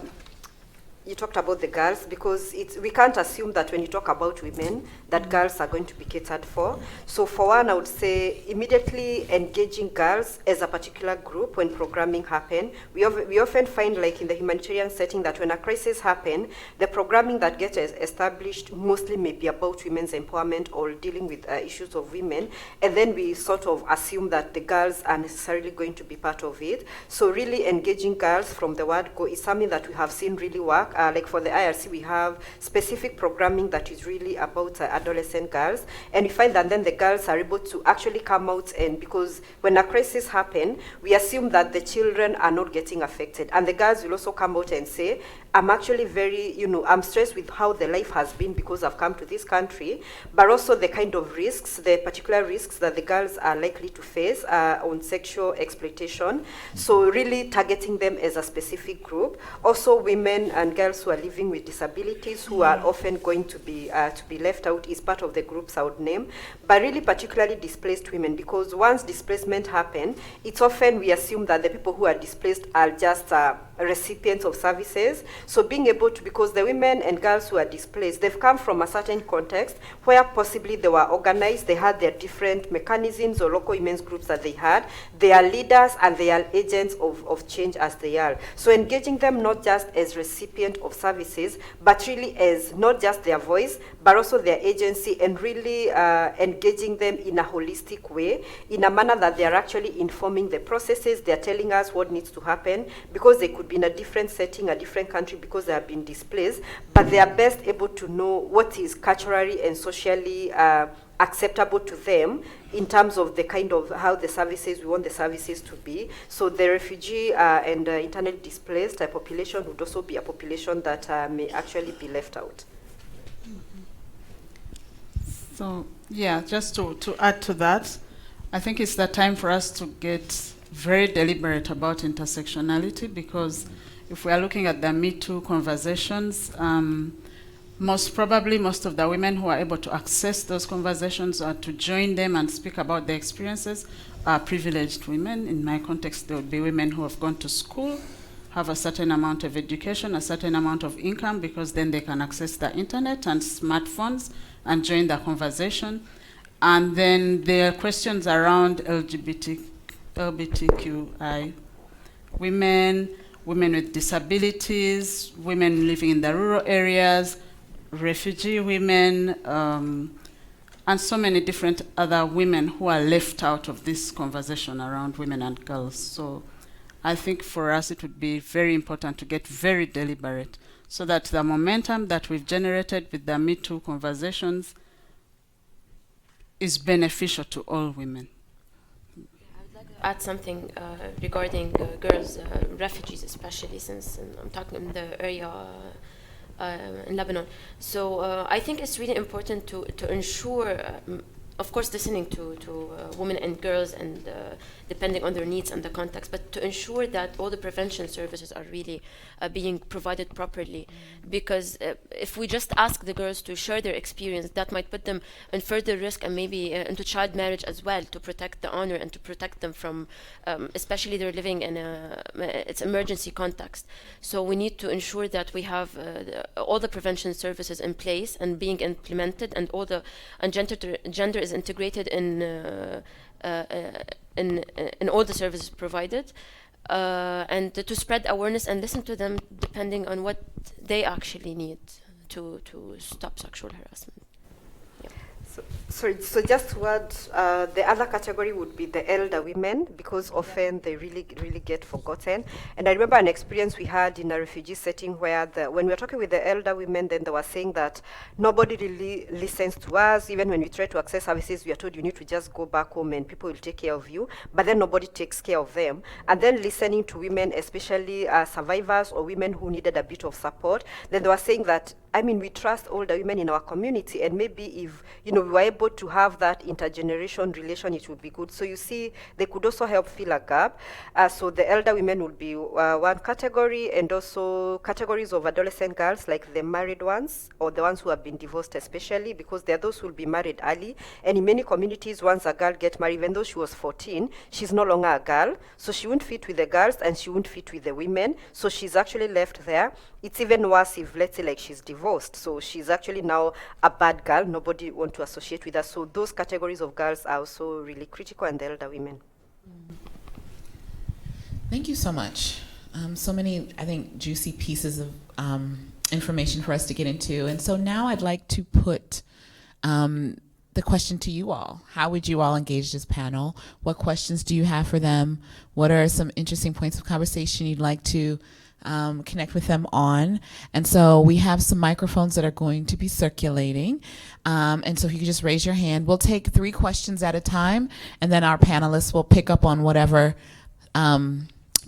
you talked about the girls, because we can't assume that when you talk about women that girls are going to be catered for. So for one, I would say immediately engaging girls as a particular group when programming happen. We often find, like in the humanitarian setting, that when a crisis happen, the programming that gets established mostly may be about women's empowerment or dealing with issues of women, and then we sort of assume that the girls are necessarily going to be part of it. So really engaging girls from the word go is something that we have seen really work. Like for the IRC, we have specific programming that is really about adolescent girls, and we find that then the girls are able to actually come out, and because when a crisis happens, we assume that the children are not getting affected, and the girls will also come out and say, I'm actually very, I'm stressed with how the life has been because I've come to this country, but also the kind of risks, the particular risks that the girls are likely to face on sexual exploitation. So really targeting them as a specific group. Also women and girls who are living with disabilities, who are often going to be left out, is part of the groups I would name, but really particularly displaced women, because once displacement happens, it's often we assume that the people who are displaced are just recipients of services. So being able to, because the women and girls who are displaced, they've come from a certain context where possibly they were organized, they had their different mechanisms or local women's groups that they had, they are leaders and they are agents of change as they are. So engaging them not just as recipient of services, but really as not just their voice, but also their agency, and really engaging them in a holistic way, in a manner that they are actually informing the processes, they are telling us what needs to happen, because they could be in a different setting, a different country, because they have been displaced, but they are best able to know what is culturally and socially acceptable to them in terms of the kind of how the services, we want the services to be. So the refugee and internally displaced population would also be a population that may actually be left out. So yeah, just to add to that, I think it's the time for us to get very deliberate about intersectionality, because if we are looking at the Me2 conversations, most probably most of the women who are able to access those conversations or to join them and speak about their experiences are privileged women. In my context, there would be women who have gone to school, have a certain amount of education, a certain amount of income, because then they can access the internet and smartphones and join the conversation. And then there are questions around LGBTQI women, women with disabilities, women living in the rural areas, refugee women, and so many different other women who are left out of this conversation around women and girls. So I think for us it would be very important to get very deliberate, so that the momentum that we've generated with the Me2 conversations is beneficial to all women. Add something regarding girls, refugees especially, since I'm talking in the area in Lebanon. So I think it's really important to ensure, of course, listening to women and girls, and depending on their needs and the context, but to ensure that all the prevention services are really being provided properly. Because if we just ask the girls to share their experience, that might put them in further risk, and maybe into child marriage as well, to protect the honor and to protect them from, especially they're living in it's emergency context. So we need to ensure that we have all the prevention services in place and being implemented, and all the gender is integrated in all the services provided, and to spread awareness and listen to them depending on what they actually need to stop sexual harassment. So just to add, the other category would be the elder women, because often they really get forgotten. And I remember an experience we had in a refugee setting where when we were talking with the elder women, then they were saying that nobody really listens to us. Even when we try to access services, we are told you need to just go back home and people will take care of you, but then nobody takes care of them. And then listening to women, especially survivors or women who needed a bit of support, then they were saying that, I mean, we trust older women in our community, and maybe if, we were able to have that intergeneration relation, it would be good. So you see, they could also help fill a gap. So the elder women would be one category, and also categories of adolescent girls, like the married ones, or the ones who have been divorced especially, because there are those who will be married early. And in many communities, once a girl gets married, even though she was 14, she's no longer a girl, so she won't fit with the girls and she won't fit with the women, so she's actually left there. It's even worse if, let's say, like she's divorced, so she's actually now a bad girl, nobody want to associate with her. So those categories of girls are also really critical, and the elder women. Thank you so much. So many, I think, juicy pieces of information for us to get into. And so now I'd like to put the question to you all. How would you all engage this panel? What questions do you have for them? What are some interesting points of conversation you'd like to connect with them on? And so we have some microphones that are going to be circulating. And so if you could just raise your hand. We'll take 3 questions at a time, and then our panelists will pick up on whatever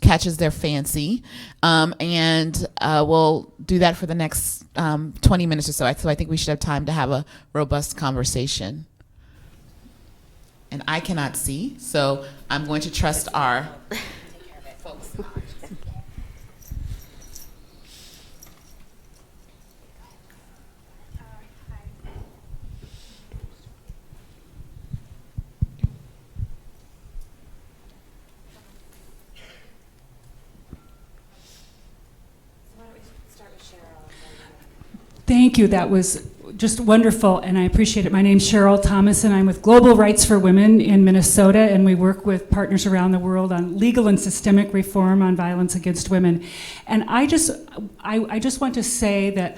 catches their fancy. And we'll do that for the next 20 minutes or so. So I think we should have time to have a robust conversation. And I cannot see, so I'm going to trust our folks. Thank you. That was just wonderful, and I appreciate it. My name's Cheryl Thomas, and I'm with Global Rights for Women in Minnesota, and we work with partners around the world on legal and systemic reform on violence against women. And I just want to say that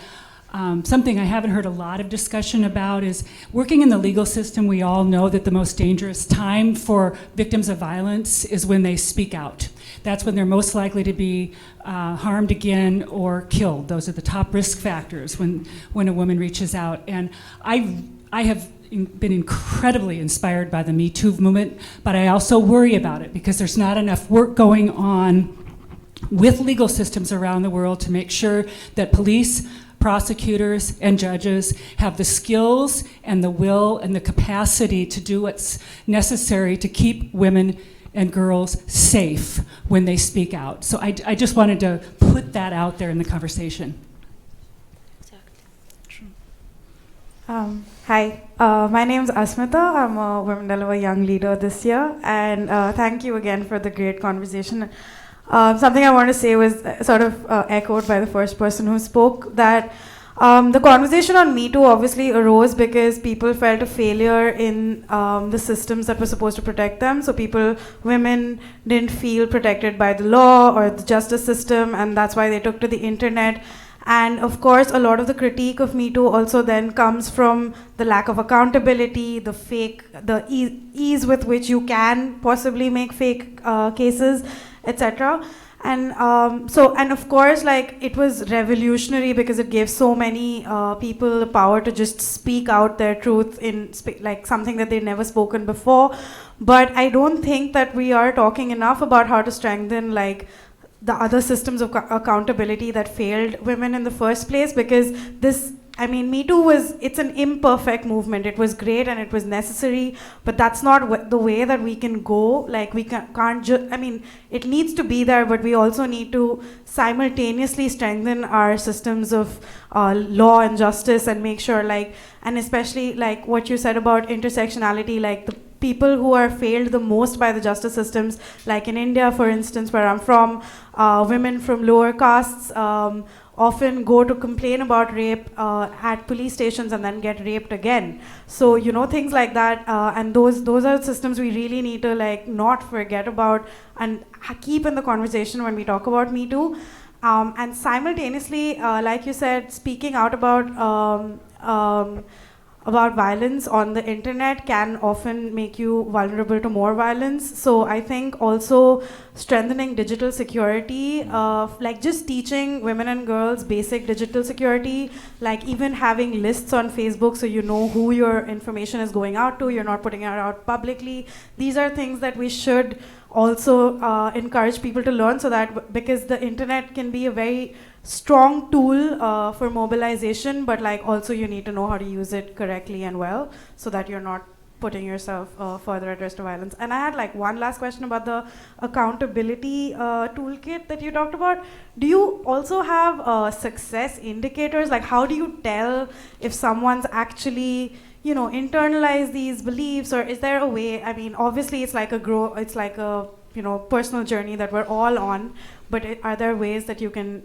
something I haven't heard a lot of discussion about is working in the legal system. We all know that the most dangerous time for victims of violence is when they speak out. That's when they're most likely to be harmed again or killed. Those are the top risk factors when a woman reaches out. And I have been incredibly inspired by the Me2 movement, but I also worry about it because there's not enough work going on with legal systems around the world to make sure that police, prosecutors, and judges have the skills and the will and the capacity to do what's necessary to keep women and girls safe when they speak out. So I just wanted to put that out there in the conversation. Hi, my name is Asmita. I'm a Women Deliver Young Leader this year, and thank you again for the great conversation. Something I want to say was sort of echoed by the first person who spoke, that the conversation on Me Too obviously arose because people felt a failure in the systems that were supposed to protect them. So women didn't feel protected by the law or the justice system, and that's why they took to the internet. And of course, a lot of the critique of Me Too also then comes from the lack of accountability, the ease with which you can possibly make fake cases, etc. And and of course, like, it was revolutionary because it gave so many people the power to just speak out their truth in like something that they'd never spoken before. But I don't think that we are talking enough about how to strengthen like the other systems of accountability that failed women in the first place, because Me Too it's an imperfect movement. It was great and it was necessary, but that's not the way that we can go. Like, we can't just, it needs to be there, but we also need to simultaneously strengthen our systems of law and justice and make sure, and especially like what you said about intersectionality, like the people who are failed the most by the justice systems, like in India, for instance, where I'm from, women from lower castes often go to complain about rape at police stations and then get raped again. So, things like that, and those are systems we really need to not forget about and keep in the conversation when we talk about Me Too. And simultaneously, like you said, speaking out about violence on the internet can often make you vulnerable to more violence. So I think also strengthening digital security, just teaching women and girls basic digital security, like even having lists on Facebook so you know who your information is going out to, you're not putting it out publicly. These are things that we should also encourage people to learn, so that because the internet can be a very strong tool for mobilization, but like also you need to know how to use it correctly and well, so that you're not putting yourself further at risk of violence. And I had like one last question about the accountability toolkit that you talked about. Do you also have success indicators? Like how do you tell if someone's actually, you know, internalize these beliefs, or is there a way? I mean, obviously it's like a you know, personal journey that we're all on, but are there ways that you can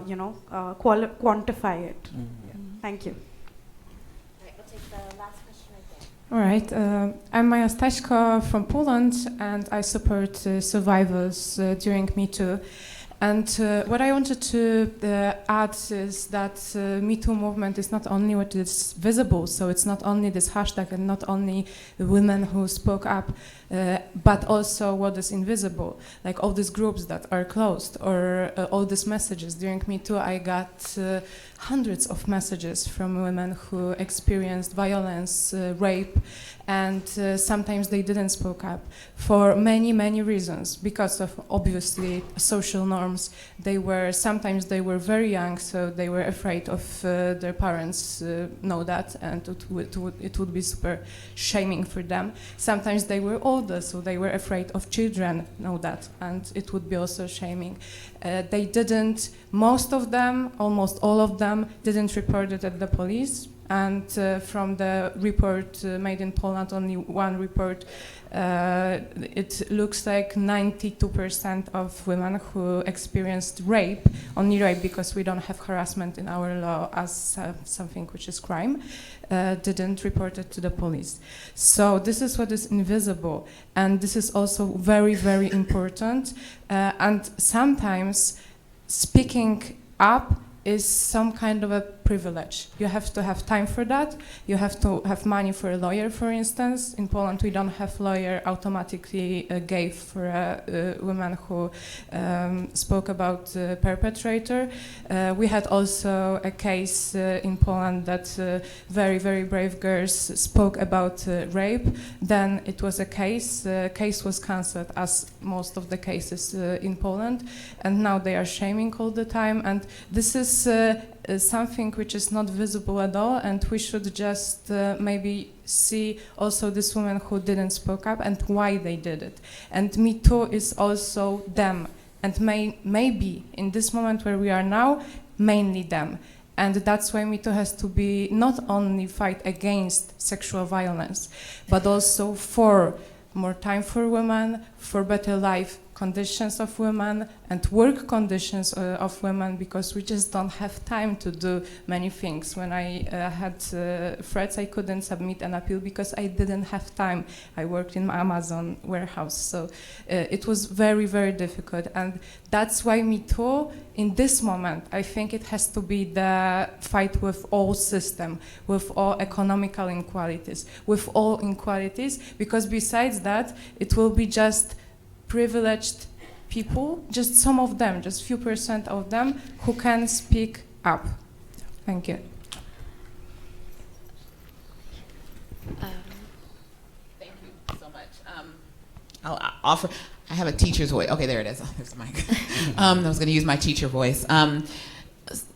you know, quantify it? Thank you. Right, we'll take the last question right there. All right, I'm Maja Staśko from Poland, and I support survivors during Me2. And what I wanted to add is that Me2 movement is not only what is visible, so it's not only this hashtag and not only the women who spoke up, but also what is invisible, like all these groups that are closed, or all these messages. During Me2, I got hundreds of messages from women who experienced violence, rape, and sometimes they didn't speak up for many, many reasons, because of obviously social norms. Sometimes they were very young, so they were afraid of their parents know that, and it would be super shaming for them. Sometimes they were older, so they were afraid of children know that, and it would be also shaming. They didn't, most of them, almost all of them, didn't report it at the police. And from the report made in Poland, only one report, it looks like 92% of women who experienced rape, only rape because we don't have harassment in our law as something which is crime, didn't report it to the police. So this is what is invisible, and this is also very, very important. And sometimes speaking up is some kind of a privilege. You have to have time for that. You have to have money for a lawyer, for instance. In Poland, we don't have lawyer automatically gave for a woman who spoke about the perpetrator. We had also a case in Poland that very, very brave girls spoke about rape. Then it was a case. The case was cancelled, as most of the cases in Poland, and now they are shaming all the time. And this is something which is not visible at all, and we should just maybe see also this women who didn't speak up and why they did it. And Me2 is also them, and maybe in this moment where we are now, mainly them. And that's why Me2 has to be not only fight against sexual violence, but also for more time for women, for better life conditions of women and work conditions of women, because we just don't have time to do many things. When I had threats, I couldn't submit an appeal because I didn't have time. I worked in Amazon warehouse, so it was very, very difficult. And that's why Me2, in this moment, I think it has to be the fight with all system, with all economical inequalities, with all inequalities, because besides that, it will be just privileged people, just some of them, just few percent of them, who can speak up. Thank you. Thank you so much. I'll offer, I have a teacher's voice. Okay, there it is. There's the mic. I was going to use my teacher voice.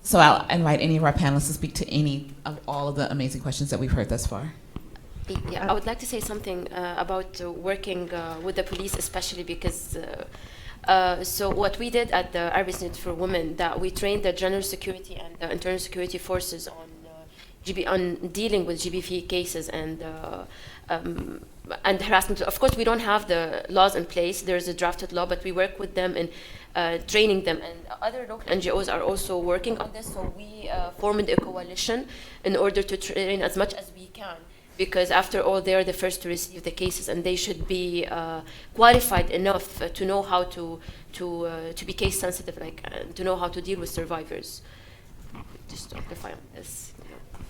So I'll invite any of our panelists to speak to any of all of the amazing questions that we've heard thus far. Yeah, I would like to say something about working with the police, especially because so what we did at the Arab Institute for Women, that we trained the general security and the internal security forces on dealing with GBV cases and harassment. Of course, we don't have the laws in place. There's a drafted law, but we work with them in training them. And other local NGOs are also working on this. So we formed a coalition in order to train as much as we can. Because after all, they are the first to receive the cases, and they should be qualified enough to know how to be case sensitive, to know how to deal with survivors. Just to amplify on this.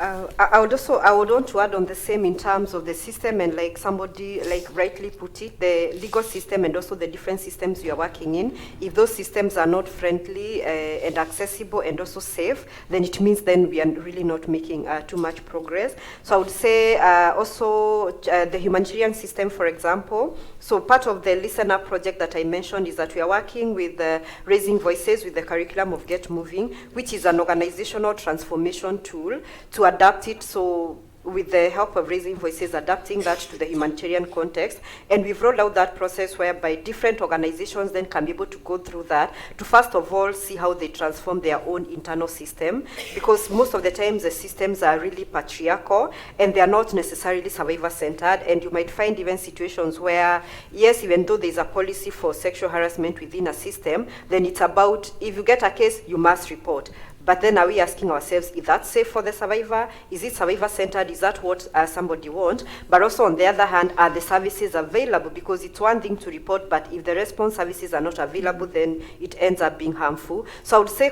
I would want to add on the same in terms of the system, and like somebody like rightly put it, the legal system and also the different systems you are working in. If those systems are not friendly and accessible and also safe, then it means then we are really not making too much progress. So I would say also the humanitarian system, for example. So part of the Listen Up project that I mentioned is that we are working with Raising Voices with the curriculum of Get Moving, which is an organizational transformation tool to adapt it, so with the help of Raising Voices, adapting that to the humanitarian context. And we've rolled out that process whereby different organizations then can be able to go through that to first of all see how they transform their own internal system, because most of the times the systems are really patriarchal and they are not necessarily survivor-centered. And you might find even situations where, yes, even though there's a policy for sexual harassment within a system, then it's about, if you get a case, you must report. But then are we asking ourselves, is that safe for the survivor? Is it survivor-centered? Is that what somebody wants? But also on the other hand, are the services available? Because it's one thing to report, but if the response services are not available, then it ends up being harmful. So I would say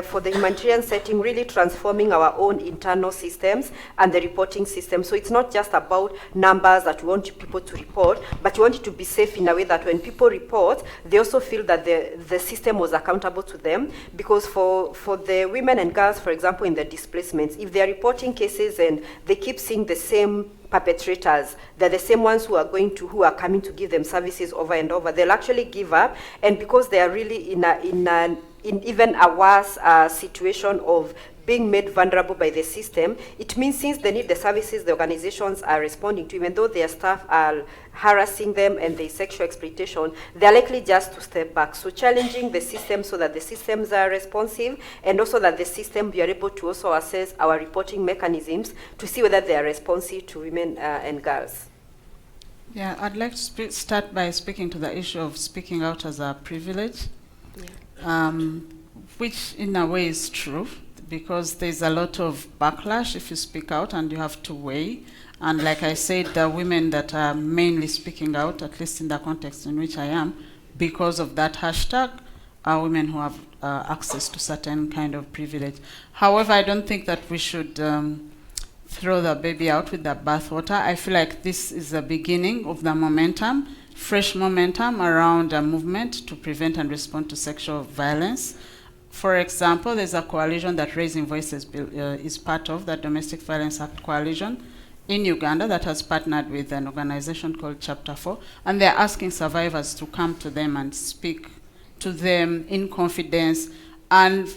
for the humanitarian setting, really transforming our own internal systems and the reporting system. So it's not just about numbers that we want people to report, but you want it to be safe in a way that when people report, they also feel that the system was accountable to them. Because for the women and girls, for example, in the displacements, if they are reporting cases and they keep seeing the same perpetrators, they're the same ones who are coming to give them services over and over, they'll actually give up. And because they are really in even a worse situation of being made vulnerable by the system, it means since they need the services the organizations are responding to, even though their staff are harassing them and there's sexual exploitation, they're likely just to step back. So challenging the system so that the systems are responsive, and also that the system be able to also assess our reporting mechanisms to see whether they are responsive to women and girls. Yeah, I'd like to start by speaking to the issue of speaking out as a privilege, which in a way is true, because there's a lot of backlash if you speak out, and you have to weigh. And like I said, the women that are mainly speaking out, at least in the context in which I am, because of that hashtag, are women who have access to certain kind of privilege. However, I don't think that we should throw the baby out with the bathwater. I feel like this is the beginning of the momentum, fresh momentum around a movement to prevent and respond to sexual violence. For example, there's a coalition that Raising Voices is part of, the Domestic Violence Act Coalition in Uganda, that has partnered with an organization called Chapter 4, and they're asking survivors to come to them and speak to them in confidence. And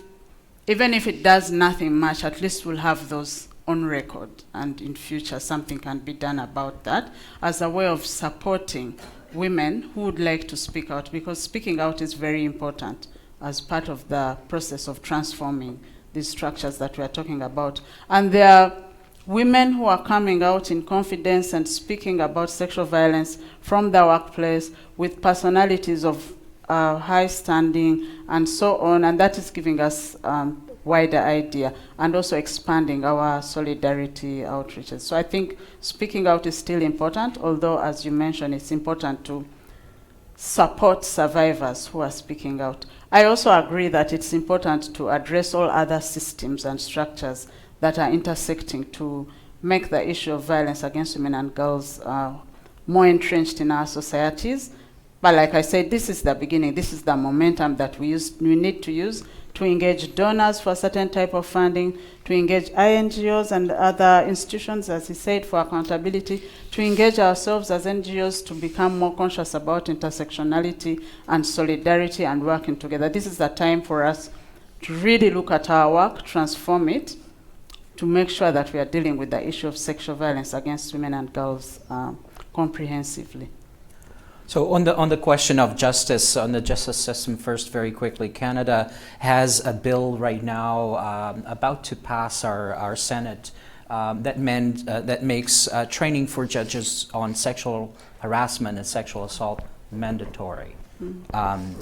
even if it does nothing much, at least we'll have those on record, and in future something can be done about that as a way of supporting women who would like to speak out, because speaking out is very important as part of the process of transforming these structures that we are talking about. And there are women who are coming out in confidence and speaking about sexual violence from the workplace with personalities of high standing and so on, and that is giving us wider idea and also expanding our solidarity outreaches. So I think speaking out is still important, although as you mentioned, it's important to support survivors who are speaking out. I also agree that it's important to address all other systems and structures that are intersecting to make the issue of violence against women and girls more entrenched in our societies. But like I said, this is the beginning. This is the momentum that we need to use to engage donors for a certain type of funding, to engage INGOs and other institutions, as he said, for accountability, to engage ourselves as NGOs to become more conscious about intersectionality and solidarity and working together. This is the time for us to really look at our work, transform it, to make sure that we are dealing with the issue of sexual violence against women and girls comprehensively. So on the question of justice, on the justice system first, very quickly, Canada has a bill right now about to pass our Senate that makes training for judges on sexual harassment and sexual assault mandatory.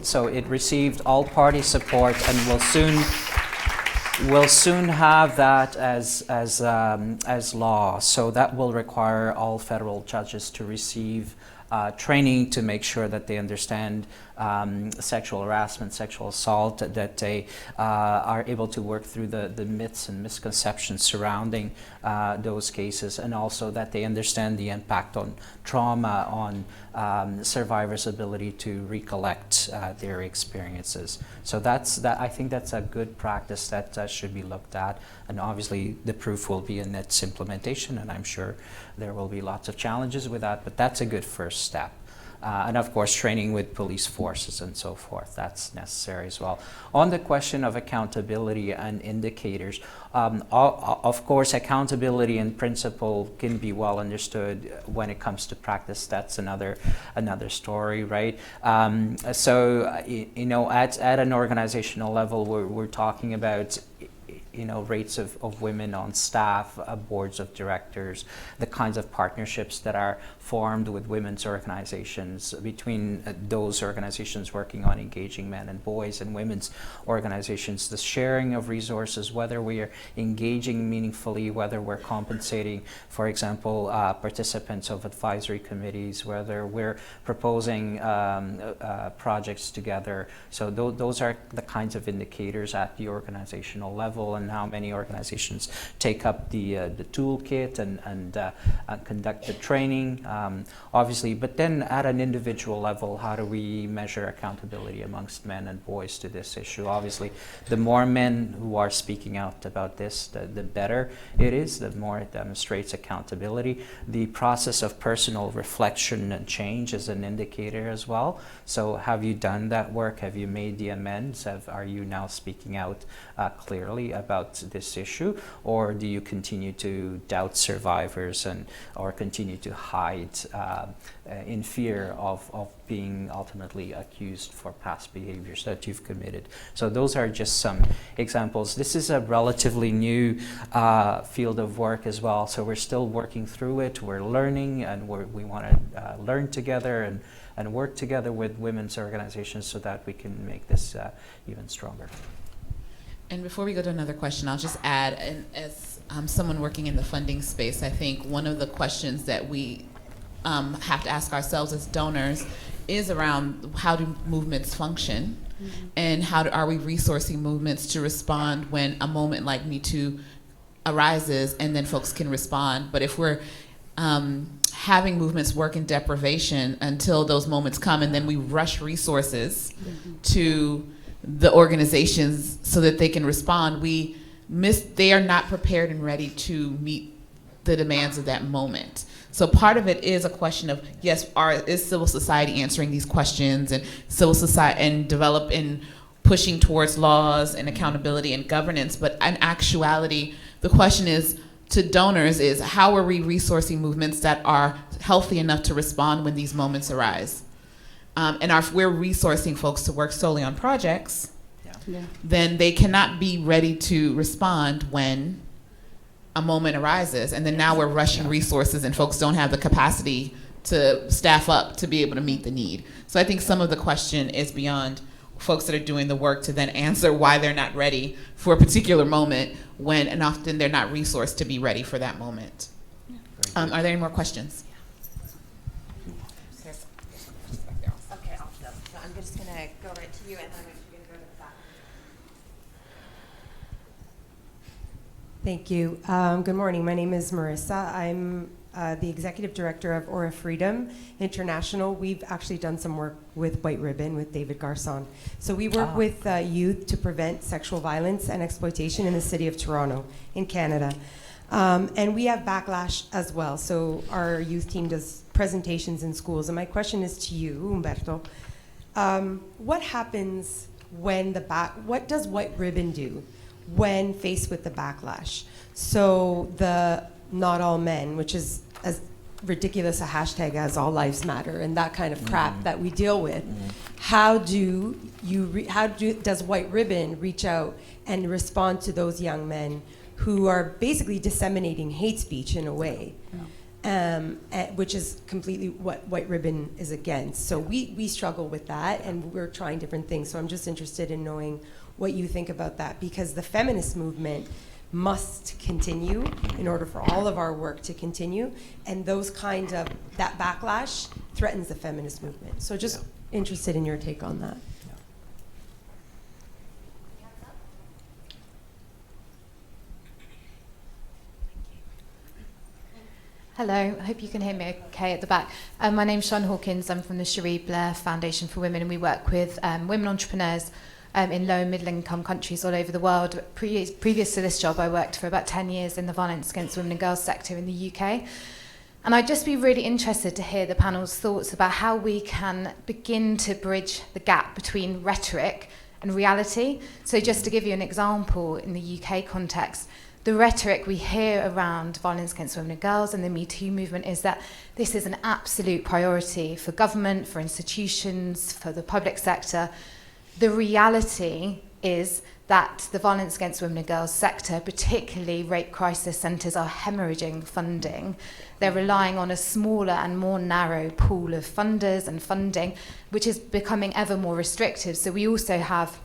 So it received all party support, and we'll soon have that as law. So that will require all federal judges to receive training to make sure that they understand sexual harassment, sexual assault, that they are able to work through the myths and misconceptions surrounding those cases, and also that they understand the impact on trauma on survivors' ability to recollect their experiences. So I think that's a good practice that should be looked at, and obviously the proof will be in its implementation, and I'm sure there will be lots of challenges with that, but that's a good first step. And of course, training with police forces and so forth, that's necessary as well. On the question of accountability and indicators, of course, accountability in principle can be well understood. When it comes to practice, that's another story, right? So, you know, at an organizational level, we're talking about, you know, rates of women on staff, boards of directors, the kinds of partnerships that are formed with women's organizations, between those organizations working on engaging men and boys, and women's organizations, the sharing of resources, whether we are engaging meaningfully, whether we're compensating, for example, participants of advisory committees, whether we're proposing projects together. So those are the kinds of indicators at the organizational level, and how many organizations take up the toolkit and conduct the training, obviously. But then at an individual level, how do we measure accountability amongst men and boys to this issue? Obviously, the more men who are speaking out about this, the better it is, the more it demonstrates accountability. The process of personal reflection and change is an indicator as well. So have you done that work? Have you made the amends? Are you now speaking out clearly about this issue, or do you continue to doubt survivors or continue to hide in fear of being ultimately accused for past behaviors that you've committed? So those are just some examples. This is a relatively new field of work as well, so we're still working through it. We're learning, and we want to learn together and work together with women's organizations so that we can make this even stronger. And before we go to another question, I'll just add, and as someone working in the funding space, I think one of the questions that we have to ask ourselves as donors is around how do movements function, and how are we resourcing movements to respond when a moment like Me Too arises, and then folks can respond. But if we're having movements work in deprivation until those moments come, and then we rush resources to the organizations so that they can respond, they are not prepared and ready to meet the demands of that moment. So part of it is a question of, yes, is civil society answering these questions, and civil society and pushing towards laws and accountability and governance, but in actuality, the question is to donors is, how are we resourcing movements that are healthy enough to respond when these moments arise? And if we're resourcing folks to work solely on projects, then they cannot be ready to respond when a moment arises. And then now we're rushing resources, and folks don't have the capacity to staff up to be able to meet the need. So I think some of the question is beyond folks that are doing the work to then answer why they're not ready for a particular moment, when and often they're not resourced to be ready for that moment. Are there any more questions? Okay, awesome. So I'm just going to go right to you, and then I'm actually going to go to the back. Thank you. Good morning. My name is Marissa. I'm the executive director of Aura Freedom International. We've actually done some work with White Ribbon, with David Garson. So we work with youth to prevent sexual violence and exploitation in the city of Toronto, in Canada. And we have backlash as well. So our youth team does presentations in schools. And my question is to you, Humberto. What happens when what does White Ribbon do when faced with the backlash? So the Not All Men, which is as ridiculous a hashtag as All Lives Matter, and that kind of crap that we deal with. How does White Ribbon reach out and respond to those young men who are basically disseminating hate speech in a way, which is completely what White Ribbon is against? So we struggle with that, and we're trying different things. So I'm just interested in knowing what you think about that, because the feminist movement must continue in order for all of our work to continue, and that backlash threatens the feminist movement. So just interested in your take on that. Hello, I hope you can hear me okay at the back. My name's Sean Hawkins. I'm from the Cherie Blair Foundation for Women, and we work with women entrepreneurs in low and middle income countries all over the world. Previous to this job, I worked for about 10 years in the violence against women and girls sector in the UK. And I'd just be really interested to hear the panel's thoughts about how we can begin to bridge the gap between rhetoric and reality. So just to give you an example in the UK context, the rhetoric we hear around violence against women and girls and the Me2 movement is that this is an absolute priority for government, for institutions, for the public sector. The reality is that the violence against women and girls sector, particularly rape crisis centres, are hemorrhaging funding. They're relying on a smaller and more narrow pool of funders and funding, which is becoming ever more restrictive. So we also have,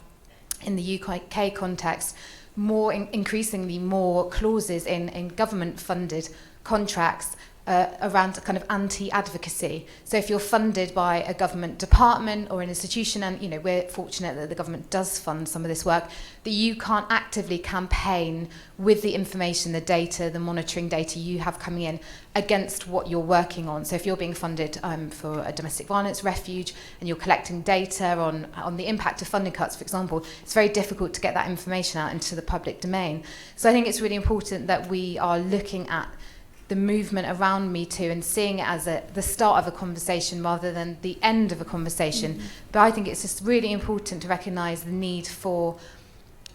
in the UK context, increasingly more clauses in government-funded contracts around kind of anti-advocacy. So if you're funded by a government department or an institution, and we're fortunate that the government does fund some of this work, that you can't actively campaign with the information, the data, the monitoring data you have coming in against what you're working on. So if you're being funded for a domestic violence refuge and you're collecting data on the impact of funding cuts, for example, it's very difficult to get that information out into the public domain. So I think it's really important that we are looking at the movement around Me Too and seeing it as the start of a conversation rather than the end of a conversation. But I think it's just really important to recognise the need for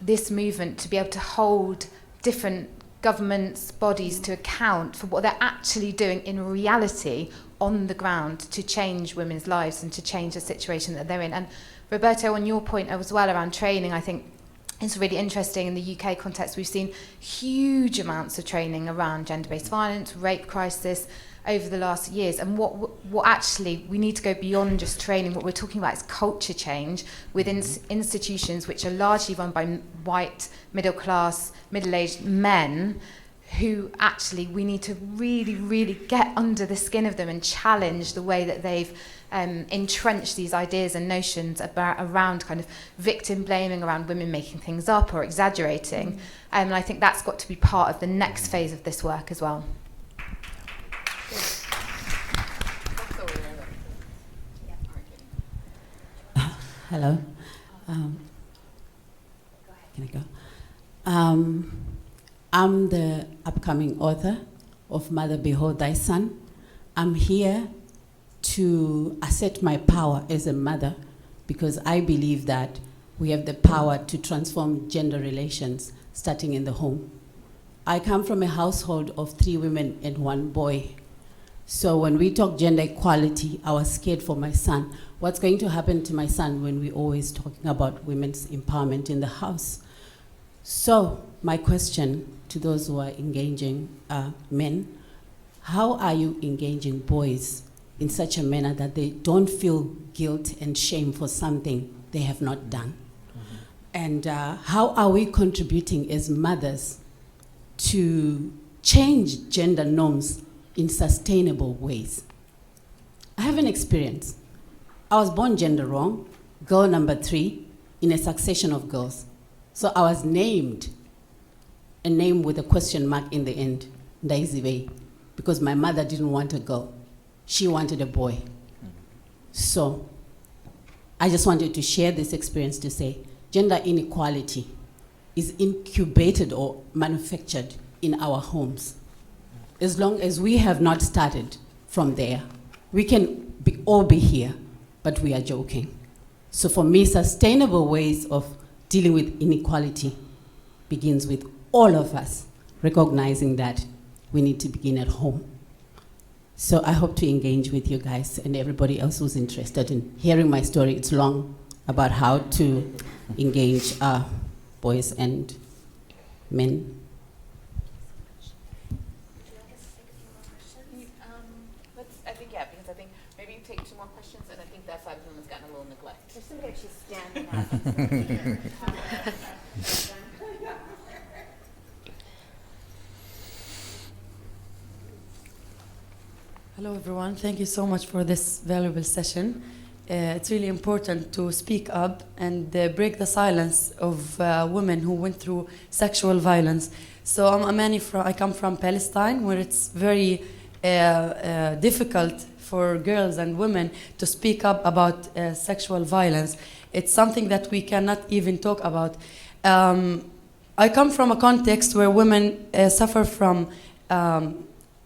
this movement to be able to hold different governments, bodies to account for what they're actually doing in reality on the ground to change women's lives and to change the situation that they're in. And Roberto, on your point as well around training, I think it's really interesting. In the UK context, we've seen huge amounts of training around gender-based violence, rape crisis over the last years. And what actually, we need to go beyond just training. What we're talking about is culture change within institutions which are largely run by white, middle-class, middle-aged men who actually we need to really, really get under the skin of them and challenge the way that they've entrenched these ideas and notions around kind of victim blaming, around women making things up or exaggerating. And I think that's got to be part of the next phase of this work as well. Hello. Can I go? I'm the upcoming author of Mother Behold Thy Son. I'm here to assert my power as a mother because I believe that we have the power to transform gender relations starting in the home. I come from a household of 3 women and 1 boy. So when we talk gender equality, I was scared for my son. What's going to happen to my son when we're always talking about women's empowerment in the house? So my question to those who are engaging men, how are you engaging boys in such a manner that they don't feel guilt and shame for something they have not done? And how are we contributing as mothers to change gender norms in sustainable ways? I have an experience. I was born gender wrong, girl number 3 in a succession of girls. So I was named a name with a question mark in the end, Ndaizive, because my mother didn't want a girl. She wanted a boy. So I just wanted to share this experience to say gender inequality is incubated or manufactured in our homes. As long as we have not started from there, we can all be here, but we are joking. So for me, sustainable ways of dealing with inequality begins with all of us recognizing that we need to begin at home. So I hope to engage with you guys and everybody else who's interested in hearing my story. It's long about how to engage boys and men. I think, yeah, because I think maybe you take 2 more questions, and I think that side of the room has gotten a little neglect. There's somebody actually standing up. Hello, everyone. Thank you so much for this valuable session. it's really important to speak up and break the silence of women who went through sexual violence. So I'm Amani, I come from Palestine, where it's very difficult for girls and women to speak up about sexual violence. It's something that we cannot even talk about. I come from a context where women suffer from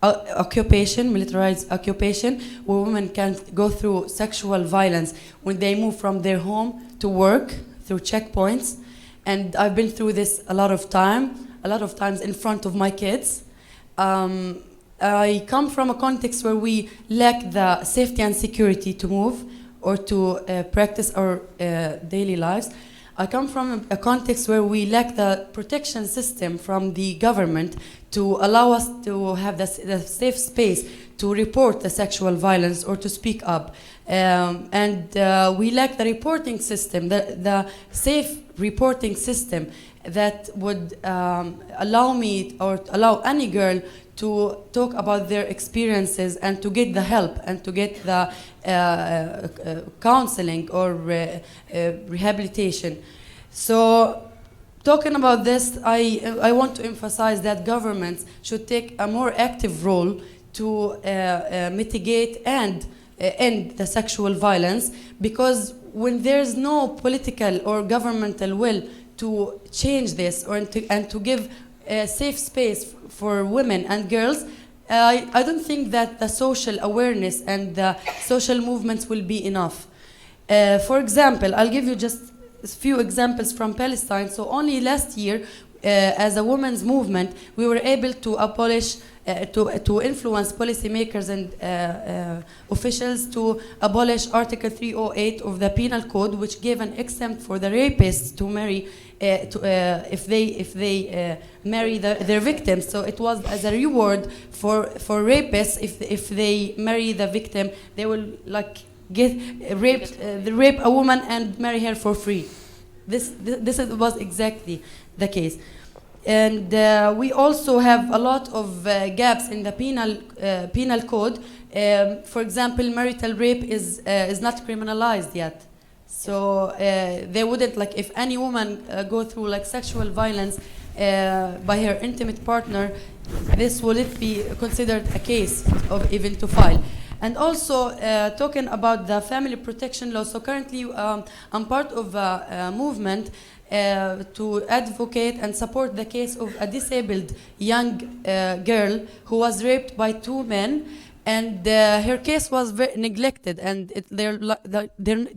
occupation, militarized occupation, where women can go through sexual violence when they move from their home to work through checkpoints. And I've been through this a lot of times in front of my kids. I come from a context where we lack the safety and security to move or to practice our daily lives. I come from a context where we lack the protection system from the government to allow us to have the safe space to report the sexual violence or to speak up. We lack the reporting system, the safe reporting system that would allow me or allow any girl to talk about their experiences and to get the help and to get the counseling or rehabilitation. So talking about this, I want to emphasize that governments should take a more active role to mitigate and end the sexual violence, because when there's no political or governmental will to change this and to give a safe space for women and girls, I don't think that the social awareness and the social movements will be enough. For example, I'll give you just a few examples from Palestine. So only last year, as a women's movement, we were able to abolish, to influence policymakers and officials to abolish Article 308 of the Penal Code, which gave an exempt for the rapists to marry if they marry their victims. So it was as a reward for rapists. If they marry the victim, they will like rape a woman and marry her for free. This was exactly the case. And we also have a lot of gaps in the penal code. For example, marital rape is not criminalized yet. So they wouldn't, like, if any woman go through like sexual violence by her intimate partner, this wouldn't be considered a case of even to file. And also talking about the family protection law. So currently I'm part of a movement to advocate and support the case of a disabled young girl who was raped by two men, and her case was very neglected, and they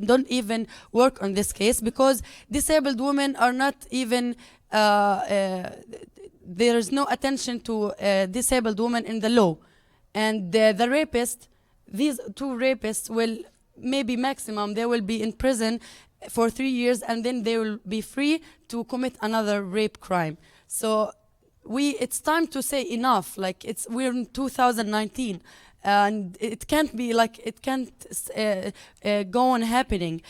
don't even work on this case because disabled women are not even there is no attention to disabled women in the law. And the rapist, these two rapists will maybe maximum they will be in prison for 3 years, and then they will be free to commit another rape crime. So it's time to say enough. Like, we're in 2019, and it can't be like, it can't go on happening.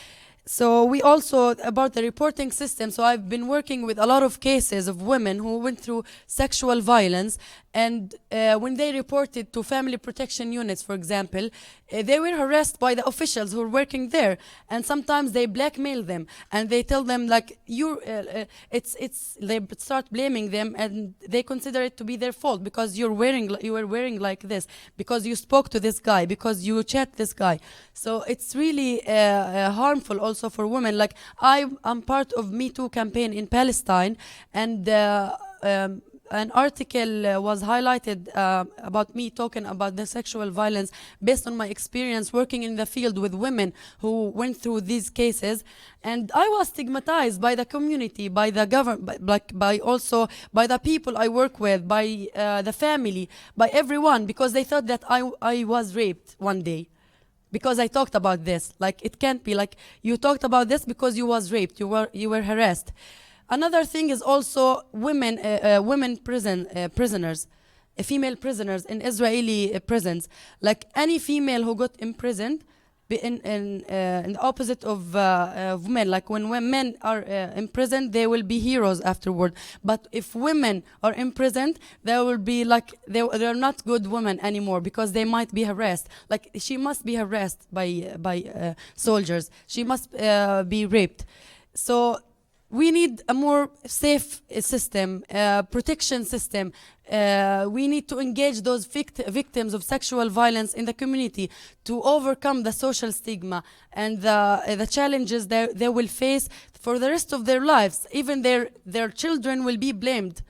So we also, about the reporting system, so I've been working with a lot of cases of women who went through sexual violence, and when they reported to family protection units, for example, they were harassed by the officials who were working there, and sometimes they blackmail them, and they tell them like, they start blaming them, and they consider it to be their fault because you were wearing like this, because you spoke to this guy, because you chat this guy. So it's really harmful also for women. Like, I'm part of Me2 campaign in Palestine, and an article was highlighted about me talking about the sexual violence based on my experience working in the field with women who went through these cases. And I was stigmatized by the community, by the government, by also by the people I work with, by the family, by everyone, because they thought that I was raped one day. Because I talked about this. Like, it can't be like, you talked about this because you was raped, you were harassed. Another thing is also women prisoners, female prisoners in Israeli prisons. Like, any female who got imprisoned in the opposite of men. Like when men are imprisoned, they will be heroes afterward. But if women are imprisoned, they will be like they're not good women anymore because they might be harassed. Like she must be harassed by soldiers. She must be raped. So we need a more safe system, protection system. We need to engage those victims of sexual violence in the community to overcome the social stigma and the challenges they will face for the rest of their lives. Even their children will be blamed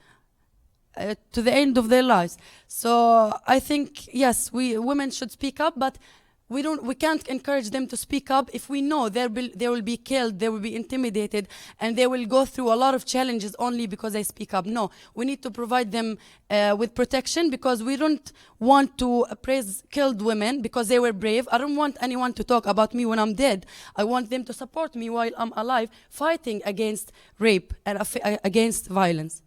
to the end of their lives. So I think, yes, women should speak up, but we can't encourage them to speak up if we know they will be killed, they will be intimidated, and they will go through a lot of challenges only because they speak up. No, we need to provide them with protection, because we don't want to praise killed women because they were brave. I don't want anyone to talk about me when I'm dead. I want them to support me while I'm alive, fighting against rape and against violence.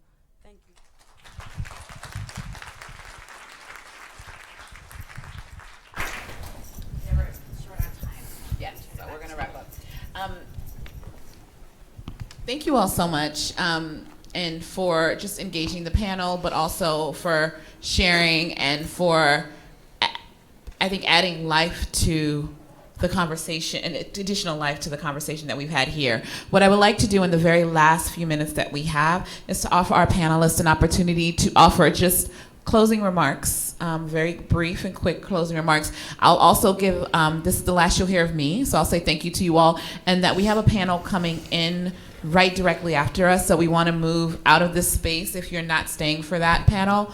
Thank you all so much, and for just engaging the panel, but also for sharing and for, I think, adding life to the conversation and additional life to the conversation that we've had here. What I would like to do in the very last few minutes that we have is to offer our panelists an opportunity to offer just closing remarks, very brief and quick closing remarks. I'll also give, this is the last you'll hear of me, so I'll say thank you to you all, and that we have a panel coming in right directly after us, so we want to move out of this space if you're not staying for that panel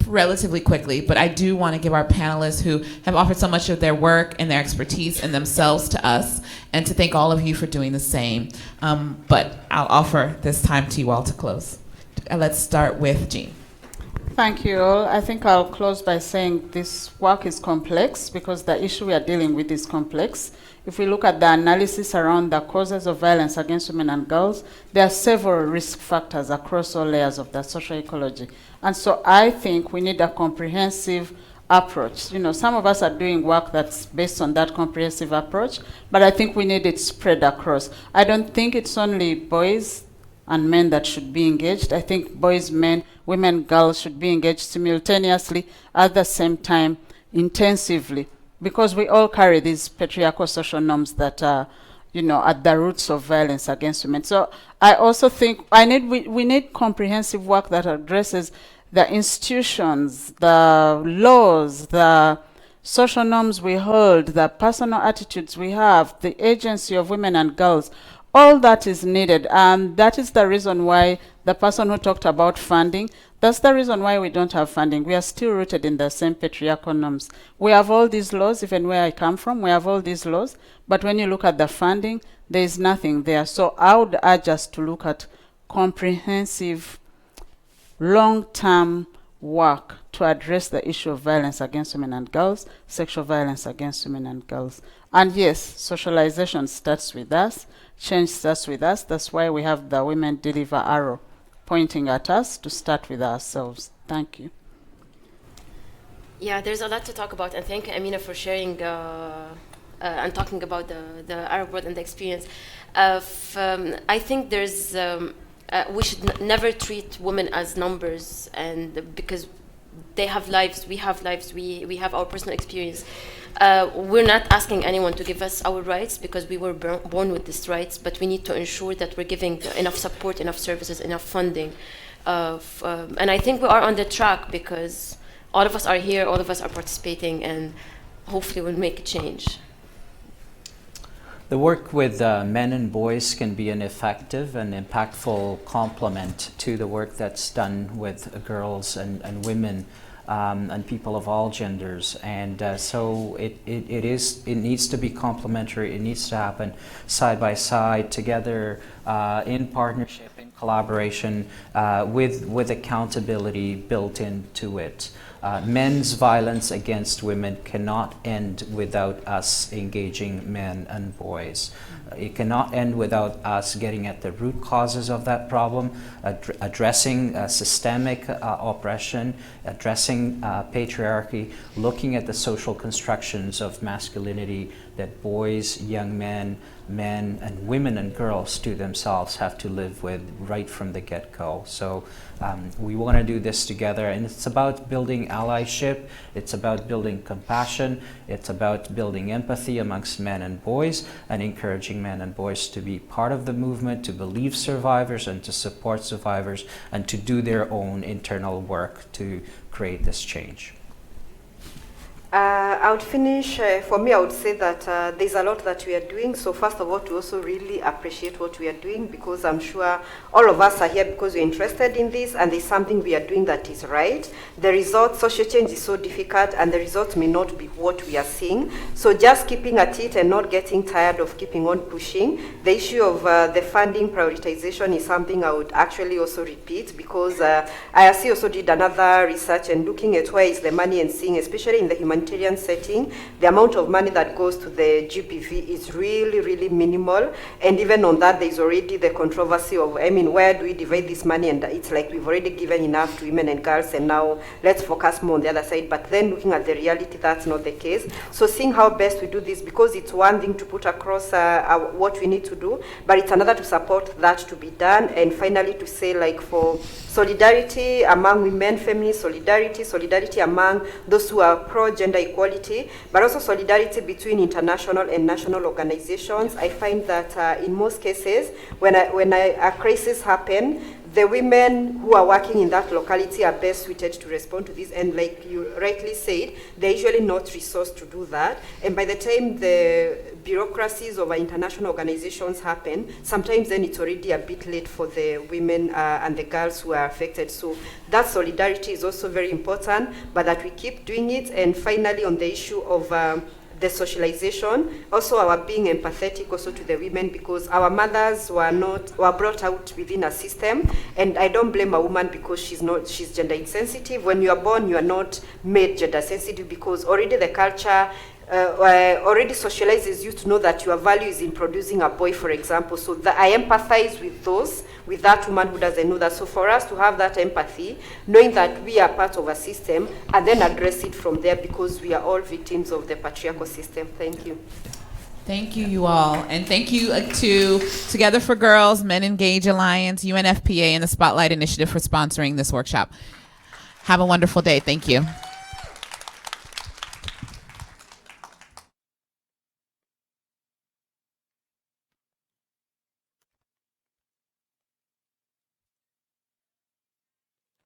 relatively quickly. But I do want to give our panelists who have offered so much of their work and their expertise and themselves to us, and to thank all of you for doing the same. But I'll offer this time to you all to close. Let's start with Jean. Thank you all. I think I'll close by saying this work is complex because the issue we are dealing with is complex. If we look at the analysis around the causes of violence against women and girls, there are several risk factors across all layers of the social ecology. And so I think we need a comprehensive approach. You know, some of us are doing work that's based on that comprehensive approach, but I think we need it spread across. I don't think it's only boys and men that should be engaged. I think boys, men, women, girls should be engaged simultaneously at the same time, intensively, because we all carry these patriarchal social norms that are, you know, at the roots of violence against women. So I also think we need comprehensive work that addresses the institutions, the laws, the social norms we hold, the personal attitudes we have, the agency of women and girls. All that is needed, and that is the reason why the person who talked about funding, that's the reason why we don't have funding. We are still rooted in the same patriarchal norms. We have all these laws, even where I come from, we have all these laws, but when you look at the funding, there is nothing there. So I would urge us to look at comprehensive, long-term work to address the issue of violence against women and girls, sexual violence against women and girls. And yes, socialization starts with us. Change starts with us. That's why we have the Women Deliver arrow pointing at us to start with ourselves. Thank you. Yeah, there's a lot to talk about, and thank you, Amina, for sharing and talking about the Arab world and the experience. I think there's we should never treat women as numbers, and because they have lives, we have lives, we have our personal experience. We're not asking anyone to give us our rights because we were born with these rights, but we need to ensure that we're giving enough support, enough services, enough funding. And I think we are on the track because all of us are here, all of us are participating, and hopefully we'll make a change. The work with men and boys can be an effective and impactful complement to the work that's done with girls and women. And people of all genders, and so it needs to be complementary. It needs to happen side by side, together, in partnership, in collaboration, with accountability built into it. Men's violence against women cannot end without us engaging men and boys. It cannot end without us getting at the root causes of that problem, addressing systemic oppression, addressing patriarchy, looking at the social constructions of masculinity that boys, young men, men, and women and girls to themselves have to live with right from the get-go. So we want to do this together, and it's about building allyship, it's about building compassion, it's about building empathy amongst men and boys, and encouraging men and boys to be part of the movement, to believe survivors and to support survivors, and to do their own internal work to create this change. I would finish, for me, I would say that there's a lot that we are doing. So first of all, to also really appreciate what we are doing, because I'm sure all of us are here because we're interested in this, and there's something we are doing that is right. The results, social change is so difficult, and the results may not be what we are seeing. So just keeping at it and not getting tired of keeping on pushing. The issue of the funding prioritization is something I would actually also repeat, because IRC also did another research and looking at where is the money, and seeing, especially in the humanitarian setting, the amount of money that goes to the GPV is really, really minimal. And even on that, there's already the controversy of, I mean, where do we divide this money? And it's like we've already given enough to women and girls, and now let's focus more on the other side. But then looking at the reality, that's not the case. So seeing how best we do this, because it's one thing to put across what we need to do, but it's another to support that to be done. And finally, to say, like, for solidarity among women, feminist solidarity, solidarity among those who are pro-gender equality, but also solidarity between international and national organizations. I find that in most cases, when a crisis happens, the women who are working in that locality are best suited to respond to this, and like you rightly said, they're usually not resourced to do that. And by the time the bureaucracies of our international organizations happen, sometimes then it's already a bit late for the women and the girls who are affected. So that solidarity is also very important, but that we keep doing it. And finally, on the issue of the socialization, also our being empathetic also to the women, because our mothers were brought out within a system, and I don't blame a woman because she's gender insensitive. When you are born, you are not made gender sensitive, because already the culture already socializes you to know that your value is in producing a boy, for example. So I empathize with that woman who doesn't know that. So for us to have that empathy, knowing that we are part of a system, and then address it from there, because we are all victims of the patriarchal system. Thank you. Thank you, you all. And thank you to Together for Girls, Men Engage Alliance, UNFPA, and the Spotlight Initiative for sponsoring this workshop. Have a wonderful day. Thank you.